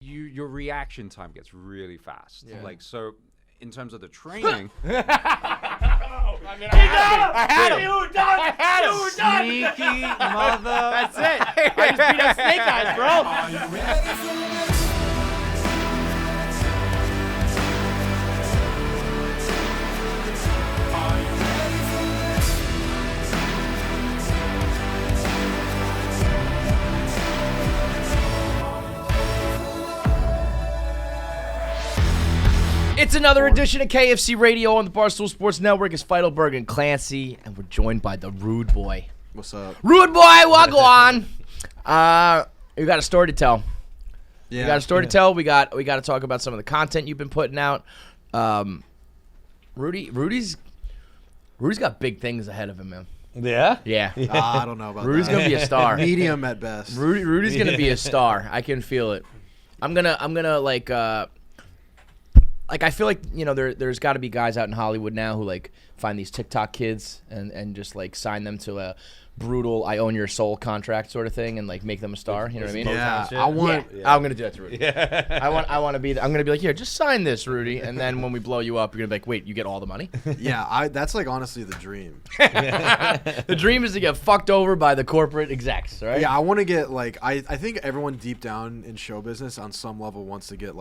your reaction time gets really fast. Yeah. Like, so in terms of the training. I had him. You were done. I had him. You were done. Sneaky mother. That's it. I just beat up Snake Eyes, bro. Are you ready for this? Are you ready for this? It's another edition of KFC Radio on the Barstool Sports Network. It's Feidelberg and Clancy, and we're joined by the Rude Boy. What's up? Rude Boy, wagwan. We got a story to tell. Yeah. We got a story to tell. We got to talk about some of the content you've been putting out. Rudy's got big things ahead of him, man. Yeah? Yeah. I don't know about Rudy's that. gonna be a star. Medium at best. Rudy's gonna be a star. I can feel it. I'm gonna like I feel like, you know, there's got to be guys out in Hollywood now who like find these TikTok kids and just like sign them to a brutal I own your soul contract sort of thing and like make them a star. You know what I mean? Yeah, shit. I want. Yeah, I'm gonna do that to Rudy. Yeah. I want to be. I'm gonna be like, here, just sign this, Rudy, and then when we blow you up, you're gonna be like, wait, you get all the money? Yeah, that's like honestly the dream. The dream is to get fucked over by the corporate execs, right? Yeah, I want to get like I think everyone deep down in show business on some level wants to get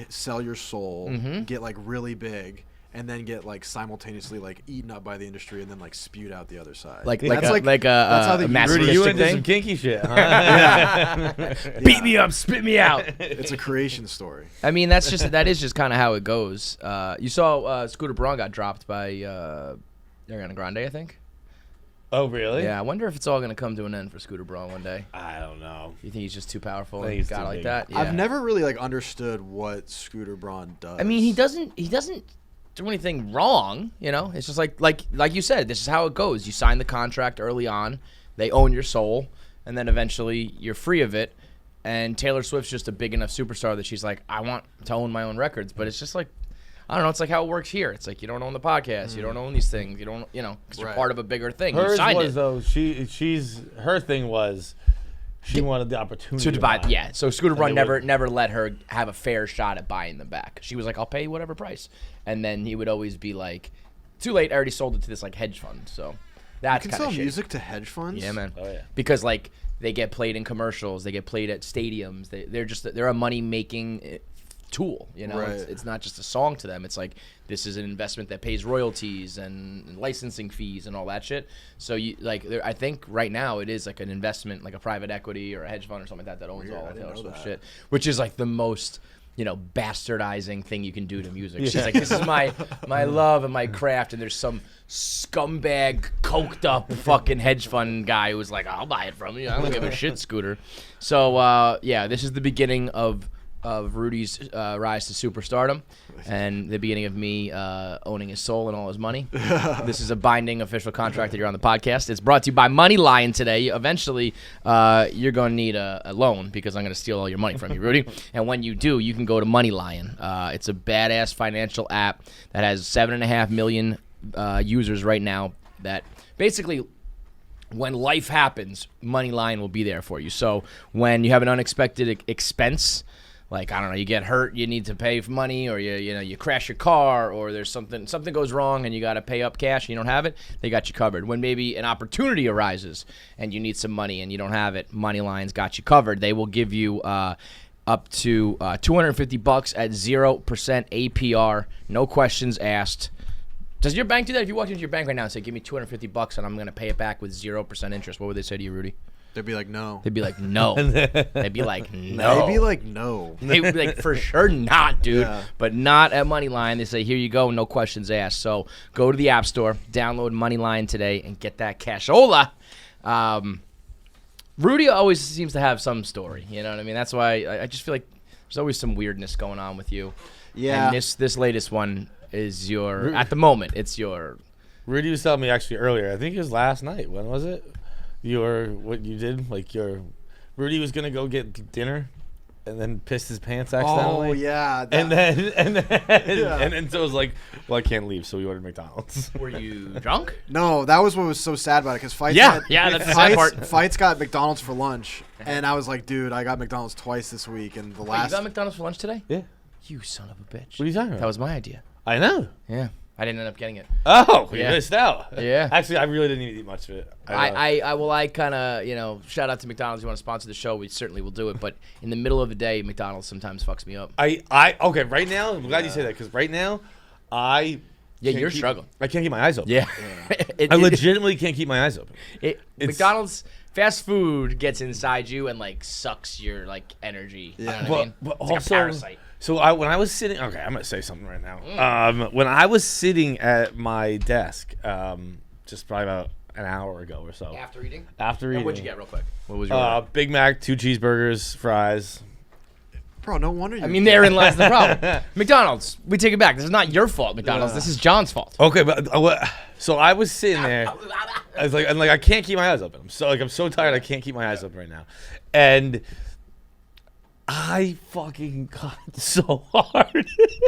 sell your soul, get like really big, and then get like simultaneously like eaten up by the industry and then like spewed out the other side. Like that's a that's how they Rudy, you masochistic into some thing. kinky shit, huh? Yeah. Beat me up, spit me out. It's a creation story. I mean, that is just kind of how it goes. You saw Scooter Braun got dropped by Ariana Grande, I think. Oh, really? Yeah, I wonder if it's all gonna come to an end for Scooter Braun one day. I don't know. You think he's just too powerful I think and he's got too like big. that? Yeah. I've never really like understood what Scooter Braun does. I mean, he doesn't do anything wrong. You know, it's just like you said. This is how it goes. You sign the contract early on. They own your soul, and then eventually you're free of it. And Taylor Swift's just a big enough superstar that she's like, I want to own my own records. But it's just like, I don't know. It's like how it works here. It's like you don't own the podcast. You don't own these things. You don't, because you're Right. part of a bigger thing. You Hers signed was it. though. Her thing was she wanted the opportunity To buy, buy. yeah. So Scooter Braun they would- never let her have a fair shot at buying them back. She was like, I'll pay whatever price, and then he would always be like, too late. I already sold it to this like hedge fund. So that's you kind can sell of shit. music to hedge funds. Yeah, man. Oh, yeah. Because like they get played in commercials, they get played at stadiums. They're a money making tool. You know, Right. it's not just a song to them. It's like this is an investment that pays royalties and licensing fees and all that shit. So you like, I think right now it is like an investment, like a private equity or a hedge fund or something like that owns Weird, all I of didn't Taylor know Swift that. shit, which is like the most, you know, bastardizing thing you can do to music. She's like, this is my love and my craft, and there's some scumbag, coked up fucking hedge fund guy who's like, I'll buy it from you. I don't give a shit, Scooter. So yeah, this is the beginning of Rudy's rise to superstardom, and the beginning of me owning his soul and all his money. This is a binding official contract that you're on the podcast. It's brought to you by Moneylion today. Eventually, you're going to need a loan because I'm going to steal all your money from you, Rudy. And when you do, you can go to Moneylion. It's a badass financial app that has 7.5 million users right now that basically, when life happens, Moneylion will be there for you. So when you have an unexpected expense, like, I don't know, you get hurt, you need to pay for money, or you crash your car, or there's something goes wrong and you got to pay up cash and you don't have it, they got you covered. When maybe an opportunity arises and you need some money and you don't have it, Moneyline's got you covered. They will give you up to $250 at 0% APR, no questions asked. Does your bank do that? If you walked into your bank right now and said, give me $250 and I'm going to pay it back with 0% interest, what would they say to you, Rudy? They'd be like, no. They'd be like, no. They'd be like, no. They'd be like, no. They would be like, for sure not, dude. Yeah. But not at Moneyline. They say, here you go, no questions asked. So go to the App Store, download Moneyline today, and get that cashola. Rudy always seems to have some story. You know what I mean? That's why I just feel like there's always some weirdness going on with you. Yeah. And this latest one is your, at the moment, it's your... Rudy was telling me actually earlier. I think it was last night. When was it? What you did? Like Rudy was gonna go get dinner and then pissed his pants Oh accidentally. yeah. And then Yeah. and then so it was like, well, I can't leave, so we ordered McDonald's. Were you drunk? No, that was what was so sad about it because fights. Yeah, that's the sad part. Fights got McDonald's for lunch, and I was like, dude, I got McDonald's twice this week, and the Wait, last. you got McDonald's for lunch today? Yeah. You son of a bitch. What are you talking about? That was my idea. I know. Yeah. I didn't end up getting it. Oh, you Yeah. missed out. Yeah. Actually, I really didn't even eat much of it. I kind of, shout out to McDonald's. You want to sponsor the show, we certainly will do it. But in the middle of the day, McDonald's sometimes fucks me up. Okay, right now, I'm glad you say that because right now, Yeah, you're keep- struggling. I can't keep my eyes open. Yeah. I legitimately can't keep my eyes open. It's- McDonald's fast food gets inside you and like sucks your like energy. Yeah. You know what I mean? But It's like a also, parasite. so when I was sitting, okay, I'm gonna say something right now. When I was sitting at my desk, just probably about an hour ago or so. After eating? After eating. What'd you get real quick? What was your order? Big Mac, 2 cheeseburgers, fries. Bro, no wonder you. I mean, therein lies the problem. McDonald's, we take it back. This is not your fault, McDonald's. Yeah. This is John's fault. Okay, but so I was sitting there. I was like, I can't keep my eyes open. I'm so tired. I can't keep my eyes open right now, and I fucking got so hard.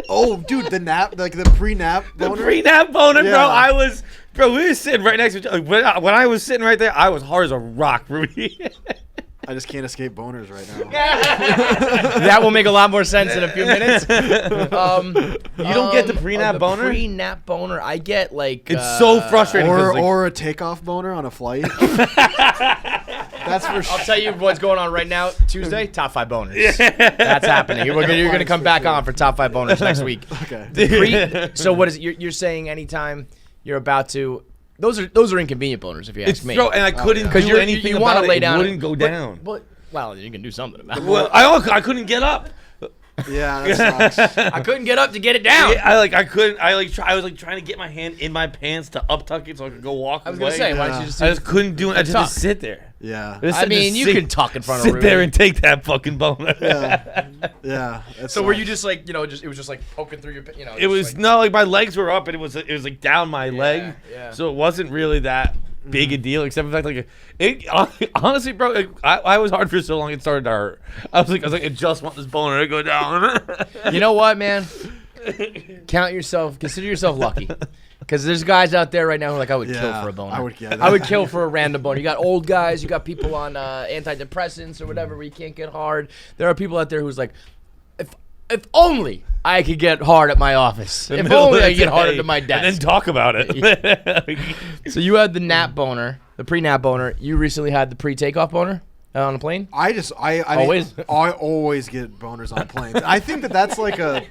Oh, dude, the nap, like the pre-nap The boner. pre-nap boner, Yeah. bro. We were sitting right next to each other. When I was sitting right there, I was hard as a rock, Rudy. I just can't escape boners right now. That will make a lot more sense in a few minutes. You don't get the pre-nap boner? Pre-nap boner, I get like. It's so frustrating. Or 'cause, like, or a takeoff boner on a flight. That's for I'll sure. tell you what's going on right now. Tuesday, top 5 boners. That's happening. You're going to come back on for top 5 boners next week. Okay. So what is it? You're saying anytime you're about to. Those are inconvenient boners if you ask it's me. bro, and I couldn't Because do anything you want about to lay it. down. It wouldn't go down. Well, you can do something about it. Well, I couldn't get up. Yeah, that sucks. I couldn't get up to get it down. I couldn't. I was like trying to get my hand in my pants to up tuck it so I could go walk. I was going to say, why don't you just do I just couldn't do it. I just had tuck. to sit there. Yeah. I mean, you can tuck in front of Sit Rudy. there and take that fucking boner. Yeah. Yeah. that So were sucks. you just like, it was just like poking through your, It was no, like my legs were up and it was like down my leg, yeah. so it wasn't really that big a deal. Except for the fact, honestly, bro, I was hard for so long it started to hurt. I was like, I just want this boner to go down. You know what, man? Consider yourself lucky. Because there's guys out there right now who are like, I would kill Yeah, for a boner. I would get I would that. kill for a random boner. You got old guys, you got people on antidepressants or whatever where you can't get hard. There are people out there who's like, if only I could get hard at my office. If only I could get hard at my desk. and then talk about it. So you had the nap boner, the pre-nap boner. You recently had the pre-takeoff boner on a plane? I Always? mean, I always get boners on planes. I think that's like a.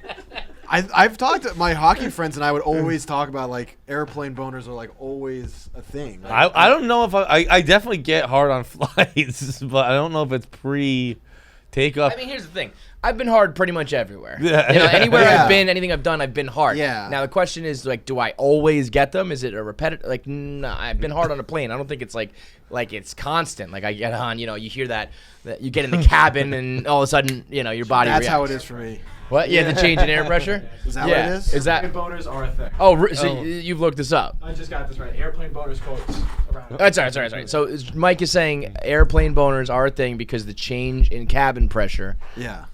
I've talked to my hockey friends, and I would always talk about like airplane boners are like always a thing. Like, I don't know if I definitely get hard on flights, but I don't know if it's pre-takeoff. I mean, here's the thing. I've been hard pretty much everywhere. Yeah. Anywhere Yeah. I've been, anything I've done, I've been hard. Yeah. Now the question is like, do I always get them? Is it a repetitive? Like, nah, I've been hard on a plane. I don't think it's like it's constant. Like I get on, you hear that you get in the cabin and all of a sudden, your body. that's how it reacts. is for me. What? Yeah, the change in air pressure. Is that Yeah. what it is? Is that? boners are a thing. So you've looked this up. I just got this right. Airplane boners quotes around. That's all right. So Mike is saying airplane boners are a thing because the change in cabin pressure. Yeah.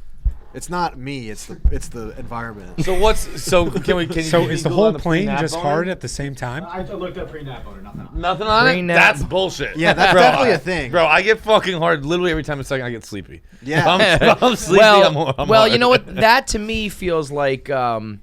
It's not me. It's the environment. So can you So is the Google whole on plane pre-nap just boner? hard at the same time? I looked up pre-nap boner, nothing else. Nothing on it? Pre-nap. That's bullshit. Yeah, that's Bro, definitely a thing. Bro, I get fucking hard literally every time I get sleepy. Yeah. If I'm sleepy, I'm well, hard. you know what? That to me feels like when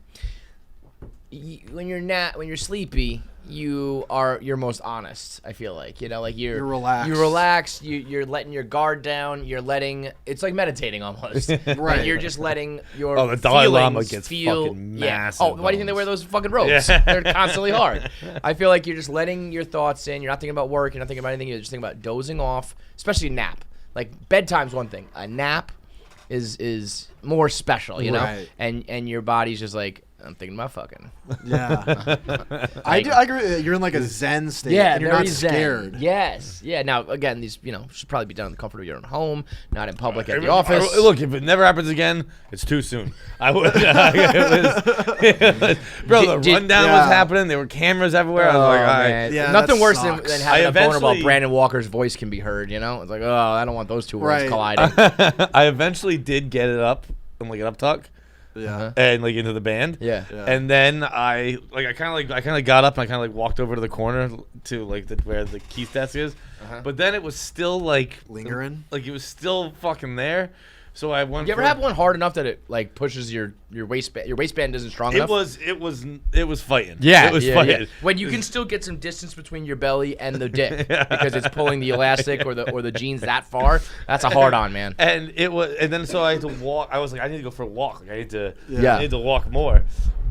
you're sleepy, you're most honest. I feel like you're relaxed. You're relaxed. You're letting your guard down. It's like meditating almost. Right. Like you're just letting your Oh, the Dalai Lama feelings gets feel, fucking yeah. massive Oh, why do you think they bones. wear those fucking robes? Yeah. They're constantly hard. I feel like you're just letting your thoughts in. You're not thinking about work. You're not thinking about anything. You're just thinking about dozing off, especially a nap. Like bedtime's one thing. A nap is more special, you know? Right. And your body's just like, I'm thinking about fucking. Yeah. I agree. You're in like a zen state. Yeah, and you're very not zen. scared. Yes. Yeah. Now, again, these should probably be done in the comfort of your own home, not in public at the office. Look, if it never happens again, it's too soon. I would. Bro, the rundown was happening. There were cameras everywhere. I was like, all right. Man. Yeah, Nothing that worse sucks. than having a boner while eventually- Brandon Walker's voice can be heard. It's like, oh, I don't want those two worlds Right. colliding. I eventually did get it up and like an up tuck Yeah. and like into the band. Yeah. And then I kind of got up and I kind of like walked over to the corner to like where the Keith desk is. But then it was still like Lingering? Like it was still fucking there. So I went. You ever have one hard enough that it like pushes your waistband? Your waistband isn't strong enough. It was fighting. Yeah, it was yeah, fighting. yeah. When you can still get some distance between your belly and the dick because it's pulling the elastic or the jeans that far. That's a hard on, man. And then so I had to walk. I was like, I need to go for a walk. Like I need to walk more.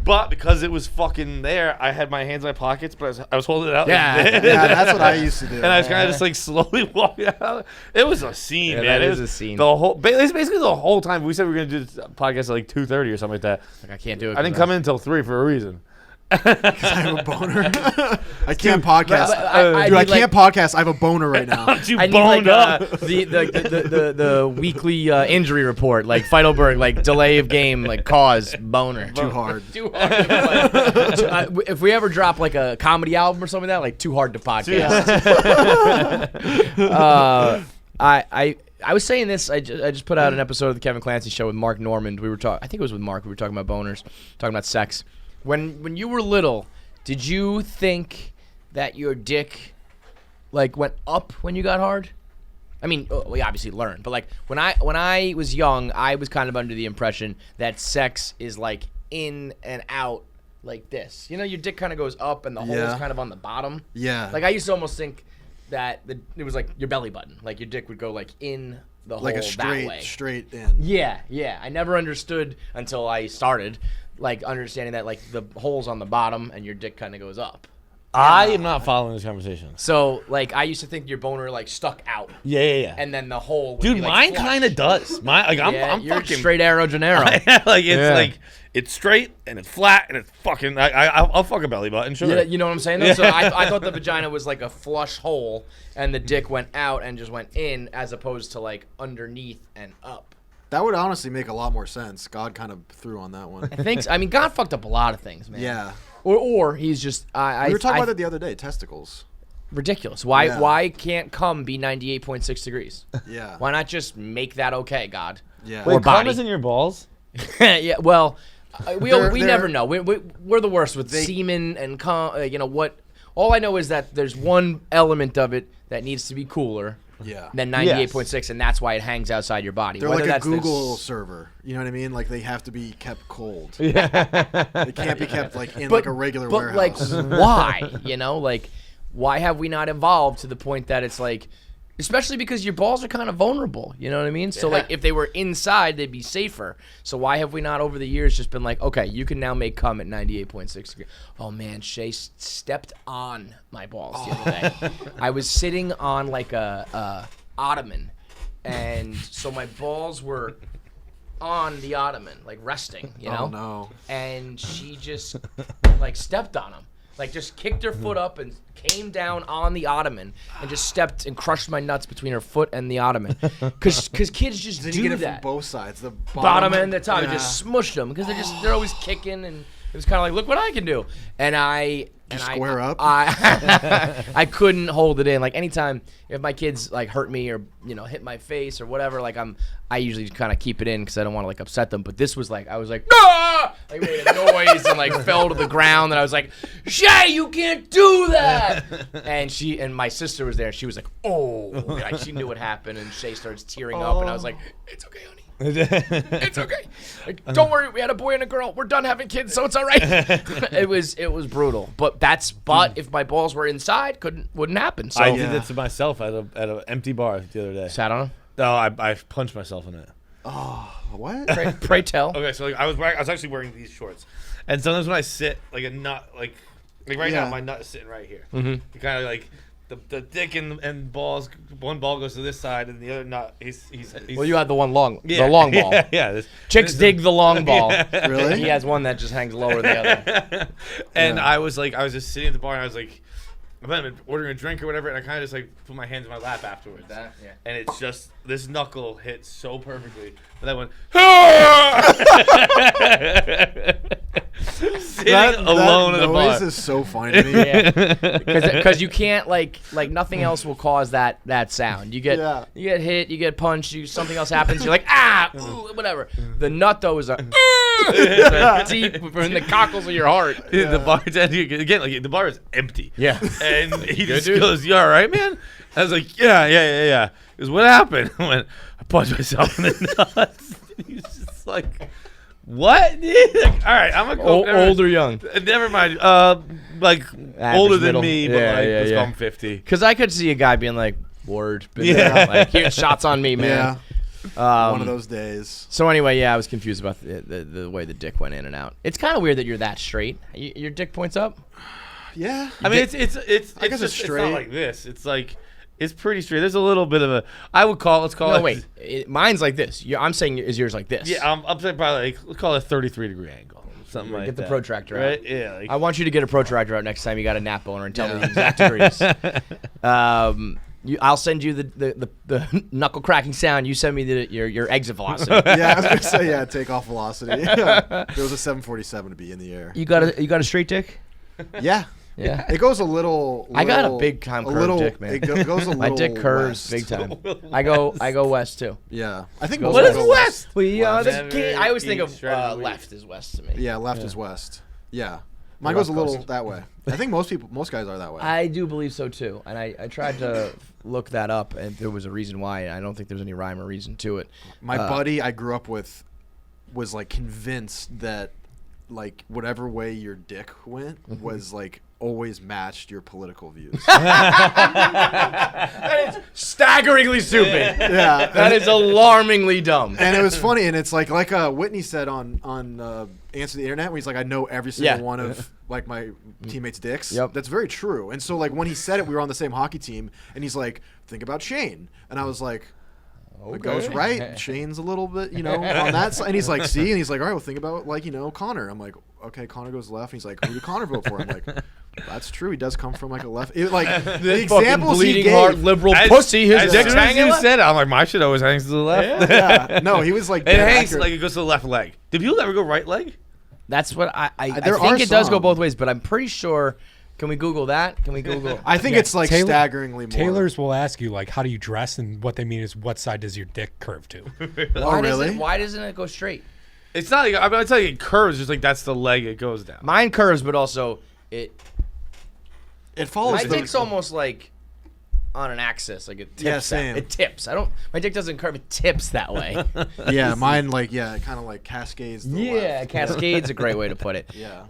But because it was fucking there, I had my hands in my pockets, but I was holding it out. Yeah. like this. Yeah, that's what I used to do. And I was kind of just like slowly walking out. It was a scene, Yeah, man. that It is was a scene. The whole, basically the whole time. We said we were gonna do this podcast at like 2:30 or something like that. Like I can't do it. I didn't come in until 3 for a reason. I have a boner. I can't podcast. I Dude, I need, like- can't podcast. I have a boner right now. You I need boned like up. the weekly injury report, like Feidelberg, like delay of game, like cause boner. Too hard. Too hard. If we ever drop like a comedy album or something like that, like too hard to podcast. I was saying this. I just put out an episode of the Kevin Clancy Show with Mark Normand. We were talking. I think it was with Mark. We were talking about boners, talking about sex. When you were little, did you think that your dick like went up when you got hard? I mean, we obviously learned, but like when I was young, I was kind of under the impression that sex is like in and out like this. Your dick kind of goes up and the hole is kind of on the bottom. Yeah. Like I used to almost think that it was like your belly button. Like your dick would go like in the Like hole a that way. straight in. Yeah. I never understood until I started, like understanding that like the hole's on the bottom and your dick kind of goes up. I am not following this conversation. So like I used to think your boner like stuck out, Yeah. and then the hole. Would Dude, be, like, mine flush. kind of does. I'm You're fucking straight arrow Gennaro. like it's Yeah. like it's straight and it's flat and it's fucking. I'll fuck a belly button, sure. Yeah, you know what I'm saying? Though? So I thought the vagina was like a flush hole, and the dick went out and just went in, as opposed to like underneath and up. That would honestly make a lot more sense. God kind of threw on that one. I think. I mean, God fucked up a lot of things, man. Yeah. Or he's just. We were talking about it the other day. Testicles. Ridiculous. Why? Yeah. Why can't cum be 98.6 degrees? Yeah. Why not just make that okay, God? Yeah. Or Wait, cum body. is in your balls? Yeah. Well, we They're- never know. We're the worst with semen and cum. What? All I know is that there's one element of it that needs to be cooler. Yeah. Than 98.6, and that's why it hangs outside your body. They're Whether like a that's Google server. You know what I mean? Like they have to be kept cold. Yeah. They can't be kept like in like a regular warehouse. But like, why? Like, why have we not evolved to the point that it's like, especially because your balls are kind of vulnerable. You know what I mean? So like, if they were inside, they'd be safer. So why have we not over the years just been like, okay, you can now make cum at 98.6 degrees? Oh man, Shay stepped on my balls the other day. I was sitting on like a ottoman, and so my balls were on the ottoman, like resting. You know? Oh no. And she just like stepped on them. Like just kicked her foot up and came down on the ottoman and just stepped and crushed my nuts between her foot and the ottoman. Cause kids just Did do you get it that. from both sides? The Bottom and the top. Yeah. It just smushed them because they're always kicking, and it was kind of like, look what I can do. And I square up? I couldn't hold it in. Like anytime if my kids like hurt me or hit my face or whatever, like I usually kind of keep it in because I don't want to like upset them. But this was like I was like, ah! Like made a noise and like fell to the ground, and I was like, Shay, you can't do that. And my sister was there. She was like, oh, like she knew what happened, and Shay starts tearing up, and I was like, it's okay, honey. It's okay. Like, don't worry, we had a boy and a girl. We're done having kids, so it's all right. It was brutal. But if my balls were inside, wouldn't happen. So I did it to myself at an empty bar the other day. sat on them. No, I punched myself in it. What? Pray tell. Okay, so like I was actually wearing these shorts, and sometimes when I sit, like a nut, like right Yeah. now, my nut is sitting right here. Mm-hmm. You kind of like the dick and balls. One ball goes to this side, and the other not. He's Well, you had the one long, yeah, the long ball. Yeah. Chicks dig the long ball. Really? He has one that just hangs lower than the other. And Yeah. I was just sitting at the bar, and I was like, I might have been ordering a drink or whatever, and I kind of just like put my hands in my lap afterwards. Yeah. And it's just this knuckle hit so perfectly, but I went sitting alone in the bar. noise is so funny to me. Because you can't like nothing else will cause that sound. You get Yeah. you get hit, you get punched, something else happens. You're like ooh, whatever. The nut though is a deep in the cockles of your heart. Dude, the bartender again, like the bar is empty. Yeah. And he just dude. goes, "You all right, man?" I was like, "Yeah." He goes, "What happened?" I went, "I punched myself in the nuts." He's just like, "What?" Dude? Like, all right, I'm gonna go. Old or young? Never mind. Like older than middle. me, but Yeah, like yeah, let's yeah. call him 50. Because I could see a guy being like, "Word, been Yeah. there." Like here's shots on me, man. Yeah. One of those days. So anyway, yeah, I was confused about the way the dick went in and out. It's kind of weird that you're that straight. Your dick points up. Yeah. I mean, it's guess it's just, straight. It's not like this. It's like it's pretty straight. There's a little bit of a. Let's call No, it. wait. Mine's like this. I'm saying is yours like this. Yeah, I'm saying probably like let's call it a 33-degree angle, something like Get the that. protractor right? out. Yeah. Like, I want you to get a protractor out next time you got a nap boner and tell me the exact degrees. I'll send you the knuckle cracking sound. You send me your exit velocity. Yeah, I was gonna say takeoff velocity. There was a 747 to be in the air. You got a straight dick? Yeah. Yeah. It goes a little. I got a big time curved dick, man. It goes a little. My dick curves west. big time. I go west too. Yeah, I think What most what people is go west? We are the Never king. I always think eat of shredded wheat. left is west to me. Yeah, left is west. Yeah, mine West goes a little Coast. that way. I think most guys are that way. I do believe so too, and I tried to look that up, and there was a reason why. And I don't think there's any rhyme or reason to it. My buddy I grew up with was like convinced that like whatever way your dick went was like always matched your political views. That is staggeringly stupid. Yeah, That is alarmingly dumb. and it was funny, and it's like Whitney said on Answer the Internet, where he's like, I know every single Yeah. one of like my teammates' dicks. Yep. That's very true. And so like when he said it, we were on the same hockey team, and he's like, think about Shane, and I was like, it goes right. Shane's a little bit, on that side. And he's like, see? And he's like, all right, well, think about, like, Connor. I'm like, okay, Connor goes left. And he's like, who did Connor vote for? I'm like, that's true. He does come from, like, a left. The examples he bleeding heart gave. liberal pussy. His As dick's soon as hanging you left. said it, I'm like, my shit always hangs to the left. Yeah. No, he was like, It dead hangs accurate. like it goes to the left leg. Did people ever go right leg? That's what I There think are it does go some. both ways, but I'm pretty sure. Can we Google that? Can we Google? I think Yeah, it's, like, Taylor- staggeringly more. Tailors will ask you like, how do you dress, and what they mean is, what side does your dick curve to? Oh, really? Why doesn't it go straight? It's not like I'm telling you, it curves. Just like that's the leg it goes down. Mine curves, but also It follows my the... dick's almost like on an axis, like it tips. Yeah, same. It tips. My dick doesn't curve. It tips that way. Yeah, mine, like, it kind of, like, cascades to the Yeah, left. cascade's a great way to put it. Yeah.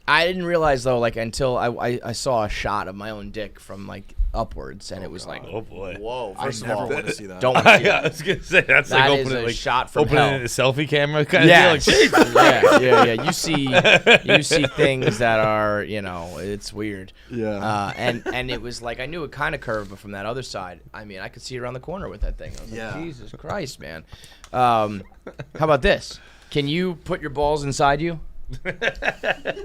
I didn't realize though, like until I saw a shot of my own dick from like upwards, and it was like, Oh boy. whoa! I First of never all, want to see that. don't want to see I that. was gonna say that's That like is opening a like shot from opening hell. a selfie camera kind of Yeah, deal. Like, yeah. You see things that are, it's weird. Yeah. And it was like I knew it kind of curved, but from that other side, I mean, I could see around the corner with that thing. I was Yeah. like, Jesus Christ, man. How about this? Can you put your balls inside you?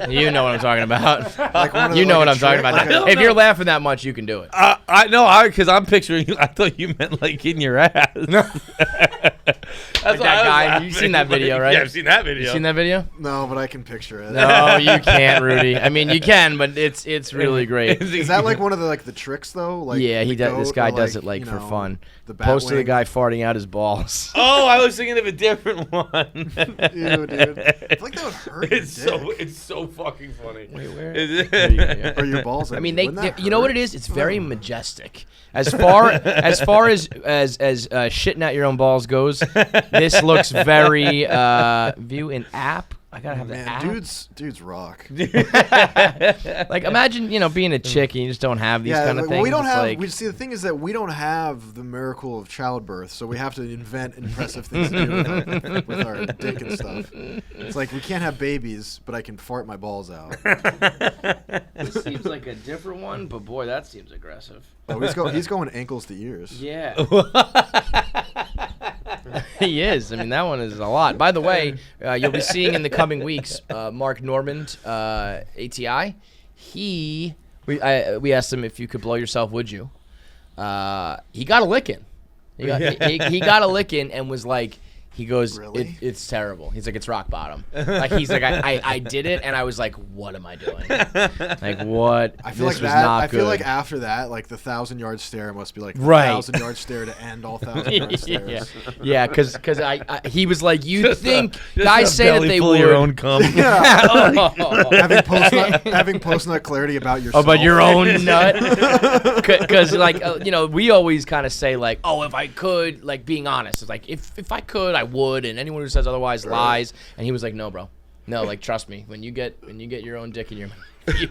You know what I'm talking about. Like one of You the- know like what a I'm talking trick- about. like a- If you're laughing that much, you can do it. I know, because I'm picturing you. I thought you meant like in your ass. That's Like that guy, you've seen that video, right? Yeah, I've seen that video. You seen that video? No, but I can picture it. No, you can't, Rudy. I mean, you can, but it's really great. Is that like one of the tricks though? Like Yeah, he the does. This goat guy or, does it like for you know, fun. The Post of the Batwing? guy farting out his balls. Oh, I was thinking of a different one. Ew, dude. I feel like that would hurt. It's so fucking funny. Wait, where? Is Or your balls. I mean, wouldn't that you know what hurt? it is? It's very majestic. As far as shitting out your own balls goes, this looks very view in app I gotta have the Man, app. dudes rock. Like imagine being a chick and you just don't have these kind of things. We don't It's have. like- We see the thing is that we don't have the miracle of childbirth, so we have to invent impressive things to do with our dick and stuff. It's like we can't have babies, but I can fart my balls out. This seems like a different one, but boy, that seems aggressive. Oh, he's going ankles to ears. Yeah. He is. I mean, that one is a lot. By the way, you'll be seeing in the coming weeks, Mark Normand, ATI. We asked him if you could blow yourself, would you? He got a licking. He got a licking and was like, he goes, Really? It's terrible. He's like, it's rock bottom. Like he's like, I did it, and I was like, what am I doing? Like what? I feel This like was that. not I feel like good. after that, like the 1,000-yard stare must be like the Right. 1,000-yard stare to end all 1,000-yard stares. Yeah, because he was like, you Just think a guys say that belly they full would. of your own cum. having post nut clarity about yourself. About your own nut, because like we always kind of say like, oh, if I could, like being honest, it's like if I could, I would, and anyone who says otherwise lies. And he was like, no, bro, no, like trust me, when you get your own dick in your mouth,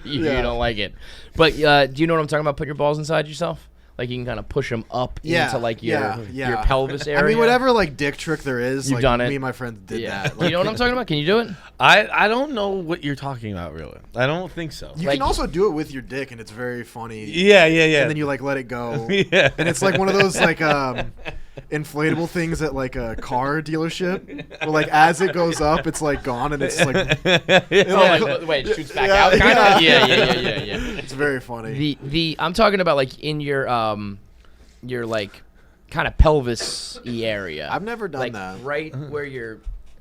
you don't like it. But do you know what I'm talking about? Put your balls inside yourself. Like you can kind of push them up into like your pelvis area. I mean, whatever like dick trick there is, You've like done it. me and my friends did that. Do you know what I'm talking about? Can you do it? I don't know what you're talking about, really. I don't think so. You Like- can also do it with your dick, and it's very funny. Yeah. And then you like let it go. Yeah. And it's like one of those like inflatable things at like a car dealership. Where like as it goes up, it's like gone, and it's like Wait, it shoots back Yeah, out. Kind of. yeah. Yeah. it's very funny. The I'm talking about like in your like kind of pelvis-y area. I've never done like that. right where your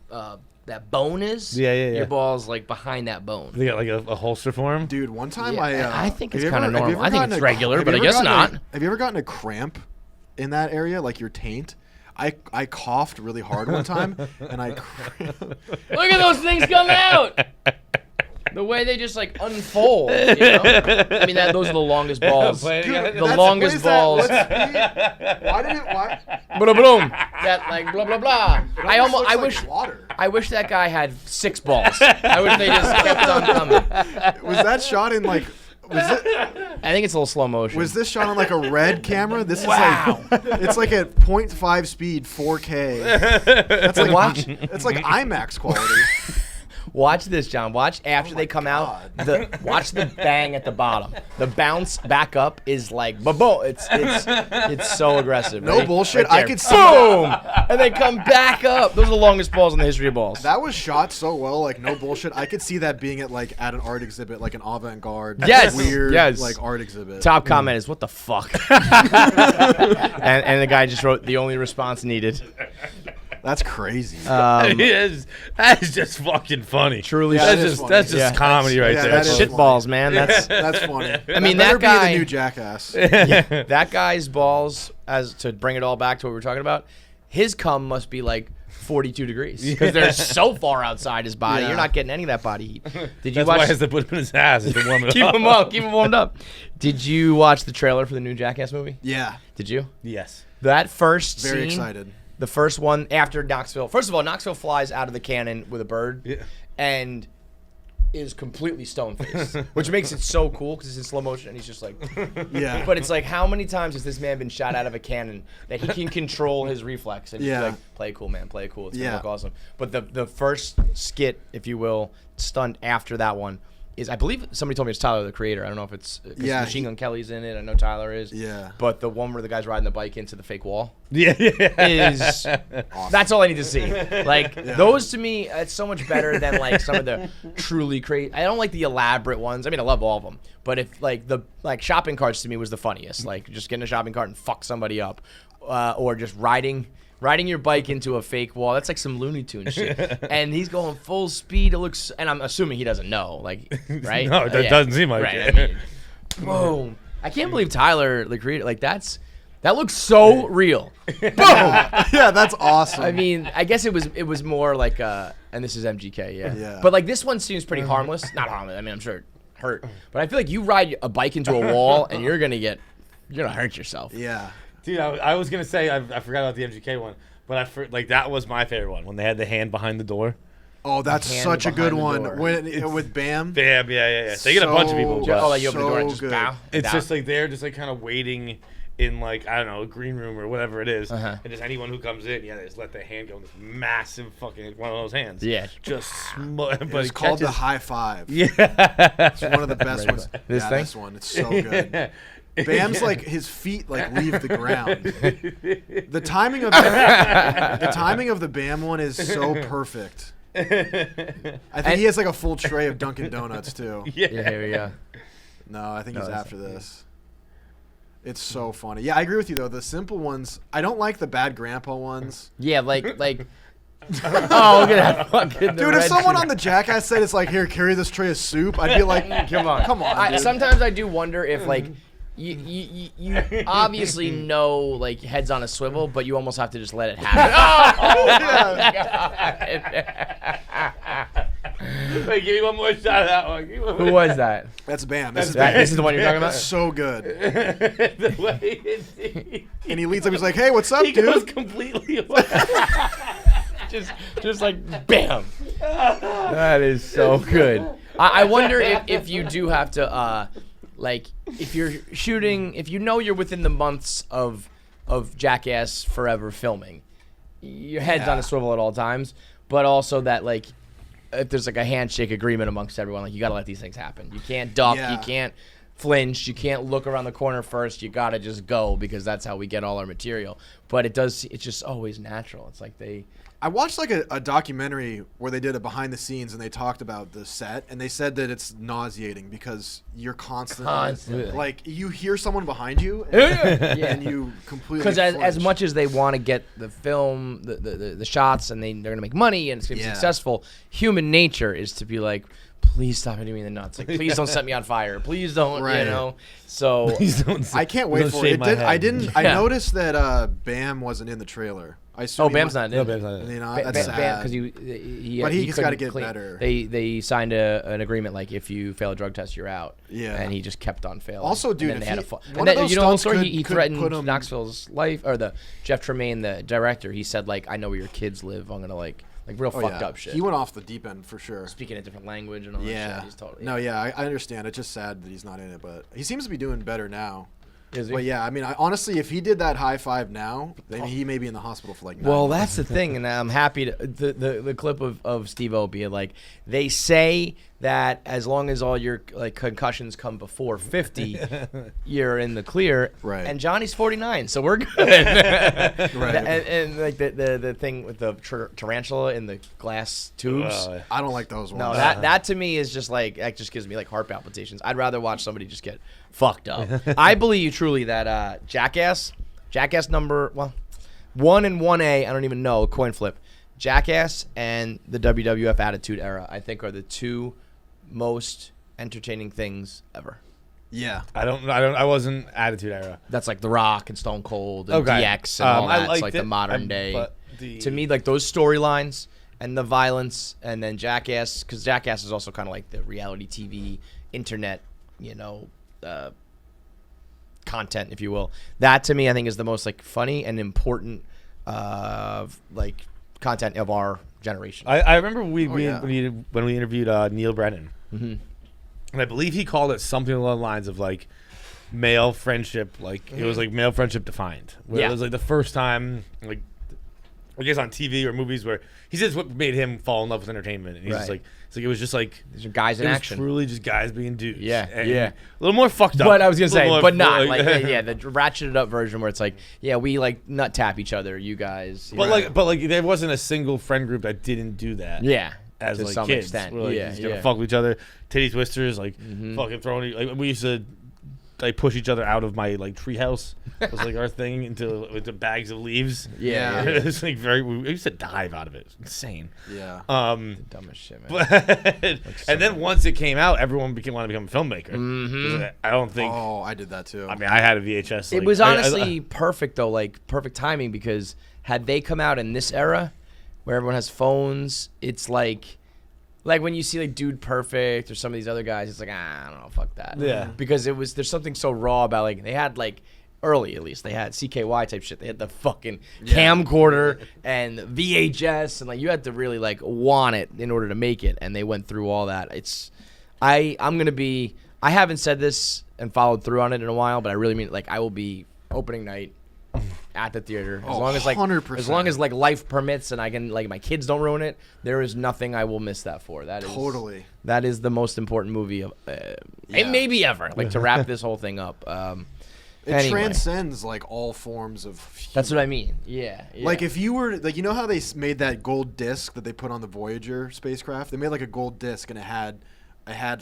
that bone is. Yeah. Your ball's like behind that bone. They got like a holster for him. Dude, one time Yeah, I think have it's you kinda ever- have you normal. ever I think gotten it's a- regular, have but you I ever guess gotten not. have you ever gotten a cramp in that area, like your taint? I coughed really hard one time, and I Look at those things come out. The way they just like unfold. You know? I mean, those are the longest balls. Play it again. The longest balls. Why did it? Why? Boom, boom. That like blah blah blah. It almost looks I like wish. water. I wish that guy had 6 balls. I wish they just kept on coming. Was that shot in like? I think it's a little slow motion. Was this shot on like a red camera? This Wow. is like it's like at 0.5 speed, 4K. That's like Watch. It's like IMAX quality. Watch this, John. Watch after they come out. Watch the bang at the bottom. The bounce back up is like boom. It's so aggressive. No Ready? bullshit. Right I there. could see boom, and they come back up. Those are the longest balls in the history of balls. That was shot so well, like no bullshit. I could see that being at an art exhibit, like an avant-garde, Yes, weird, yes. like art exhibit. Top comment is what the fuck, and the guy just wrote the only response needed. That's crazy. That is just fucking funny. Truly, Yeah, that's that is just funny. that's just Yeah. comedy right Yeah, there. that That's is shit funny. balls, man. That's That's funny. I mean, better that guy- be the new Jackass. that guy's balls. As to bring it all back to what we were talking about, his cum must be like 42 degrees because they're so far outside his body. Yeah. You're not getting any of that body heat. Did you That's why he watch? has to put him in his ass to warm it Keep up. him up. Keep him warmed up. Did you watch the trailer for the new Jackass movie? Yeah, Did you? Yes. That first very scene, excited. the first one after Knoxville. First of all, Knoxville flies out of the cannon with a bird, Yeah. and is completely stone faced, which makes it so cool because it's in slow motion and he's just like. Yeah, But it's like, how many times has this man been shot out of a cannon that he can control his reflex and just Yeah. be like, play it cool, man, play it cool. It's gonna Yeah. look awesome. But the first skit, if you will, stunt after that one is, I believe somebody told me it's Tyler the Creator. I don't know if it's 'cause Yeah, Machine Gun Kelly's in it. I know Tyler is. Yeah. But the one where the guy's riding the bike into the fake wall Yeah. is that's all I need to see. Like those to me, it's so much better than like some of the truly crazy. I don't like the elaborate ones. I mean, I love all of them, but if like the shopping carts to me was the funniest. Like just getting a shopping cart and fuck somebody up, or just riding your bike into a fake wall. That's like some Looney Tunes shit. And he's going full speed. It looks, and I'm assuming he doesn't know, like, right? No, it doesn't seem like right, it. I mean, boom. I can't believe Tyler the Creator. Like that looks so real. Boom. yeah, that's awesome. I mean, I guess it was more like and this is MGK, yeah. Yeah. But like this one seems pretty harmless. Not harmless. I mean, I'm sure it hurt. But I feel like you ride a bike into a wall and you're gonna hurt yourself. yeah, Dude, I was gonna say I forgot about the MGK one, but like that was my favorite one when they had the hand behind the door. Oh, that's hand such a good behind the one. door. With Bam. Bam, yeah. They get a bunch of people. So- but Oh, like you open the door and so just good. bow. it's down. just like they're just like kind of waiting in like I don't know a green room or whatever it is, Uh-huh. and just anyone who comes in, they just let their hand go in this massive fucking one of those hands. Yeah. just but It's it called the catches- high five. Yeah, It's one of the best ones. This yeah, thing? this one. It's so good. Bam's like his feet like leave the ground. The timing of the Bam one is so perfect. I think he has like a full tray of Dunkin' Donuts too. Yeah, here we go. No, I think he's that's after this. It's so funny. Yeah, I agree with you though. The simple ones, I don't like the bad grandpa ones. Yeah, like. Oh, look at that fucking. Dude, if someone on the Jackass said it's like, here, carry this tray of soup, I'd be like, Come on. dude. Sometimes I do wonder if like you obviously know like heads on a swivel, but you almost have to just let it happen. Wait, give me one more shot of that one. Give me one Who more- was that? That's Bam. This is This is the one you're talking about. That's so good. the way And he leads up. He's like, hey, what's up, he goes dude? completely away. just like bam. That is so good. I wonder if you do have to like if you're shooting, if you know you're within the months of Jackass Forever filming, your head's on a swivel at all times, but also that like if there's like a handshake agreement amongst everyone, like you gotta let these things happen. You can't duck, Yeah. you can't flinch, you can't look around the corner first. You gotta just go because that's how we get all our material. But it's just always natural. It's like I watched like a documentary where they did a behind the scenes and they talked about the set and they said that it's nauseating because you're constantly like you hear someone behind you and you completely because as flinch. much as they want to get the film, the shots, and they're gonna make money and it's gonna be successful, human nature is to be like, please stop hitting me in the nuts. Like, please don't set me on fire. Please don't, Right. you know. So I can't wait for it. I noticed that Bam wasn't in the trailer. I assume Bam's not in. No, Bam's not in. You know, that's sad. because he But he's gotta couldn't get clean. better. They signed an agreement like if you fail a drug test, you're out. Yeah. And he just kept on failing. Also, dude, and then if they had he- a fu- one and of then, those you know the whole stunts story. He could threatened put him- Knoxville's life, or the Jeff Tremaine, the director. He said like, I know where your kids live. I'm gonna like real Oh, fucked yeah. up shit. He went off the deep end for sure. Speaking a different language and all that Yeah. shit. He's totally No, yeah, I understand. It's just sad that he's not in it, but he seems to be doing better now. Is he? But yeah, I mean, honestly, if he did that high five now, then he may be in the hospital for like 9 Well, months. that's the thing, and I'm happy to the clip of Steve-O being like, they say that as long as all your like concussions come before 50, you're in the clear. Right. And Johnny's 49, so we're good. Right. And like the thing with the tarantula in the glass tubes. I don't like those ones. No, that to me is just like that just gives me like heart palpitations. I'd rather watch somebody just get fucked up. I believe truly that Jackass number 1 and 1A, I don't even know, coin flip. Jackass and the WWF Attitude Era, I think, are the two most entertaining things ever. Yeah. I wasn't Attitude Era. That's like The Rock and Stone Cold and Okay. DX and all I that. It's liked like the it, modern day. but To me, like those storylines and the violence, and then Jackass, because Jackass is also kind of like the reality TV, internet, content, if you will. That to me, I think, is the most like funny and important, like content of our generation. I remember yeah. when we interviewed Neil Brennan, and I believe he called it something along the lines of like male friendship, like it was like male friendship defined. Where Yeah. it was like the first time, like I guess on TV or movies, where he says what made him fall in love with entertainment, and he's just Right. like, it's like it was just like These are guys in it was action. truly just guys being dudes. Yeah, And yeah. a little more fucked up. But I was gonna A little say, more but not like- like the ratcheted up version where it's like, yeah, we like nut tap each other, you guys. But like there wasn't a single friend group that didn't do that. yeah, As to like some kids, extent, we're like yeah, just gonna yeah. fuck with each other, titty twisters, like fucking throwing. Like we used to like push each other out of my like treehouse. Was like our thing into the bags of leaves. Yeah. it was like we used to dive out of it. It's insane. Yeah. Dumbest shit, man. But and then once it came out, everyone wanted to become a filmmaker. 'Cause I don't think. Oh, I did that too. I mean, I had a VHS. It like, was I- honestly perfect though, like perfect timing, because had they come out in this era where everyone has phones, it's like when you see like Dude Perfect or some of these other guys, it's like I don't know, fuck that. Yeah. Because there's something so raw about like they had like early at least. They had CKY type shit. They had the fucking camcorder and VHS, and like you had to really like want it in order to make it. And they went through all that. I'm gonna be. I haven't said this and followed through on it in a while, but I really mean like I will be opening night at the theater as long as like 100%. as long as like life permits and I can like my kids don't ruin it. There is nothing I will miss that for. That is Totally. That is the most important movie of maybe ever. Like to wrap this whole thing up. It Anyway. transcends like all forms of. That's what I mean. Yeah. Like if you were like, you know how they made that gold disc that they put on the Voyager spacecraft? They made like a gold disc and it had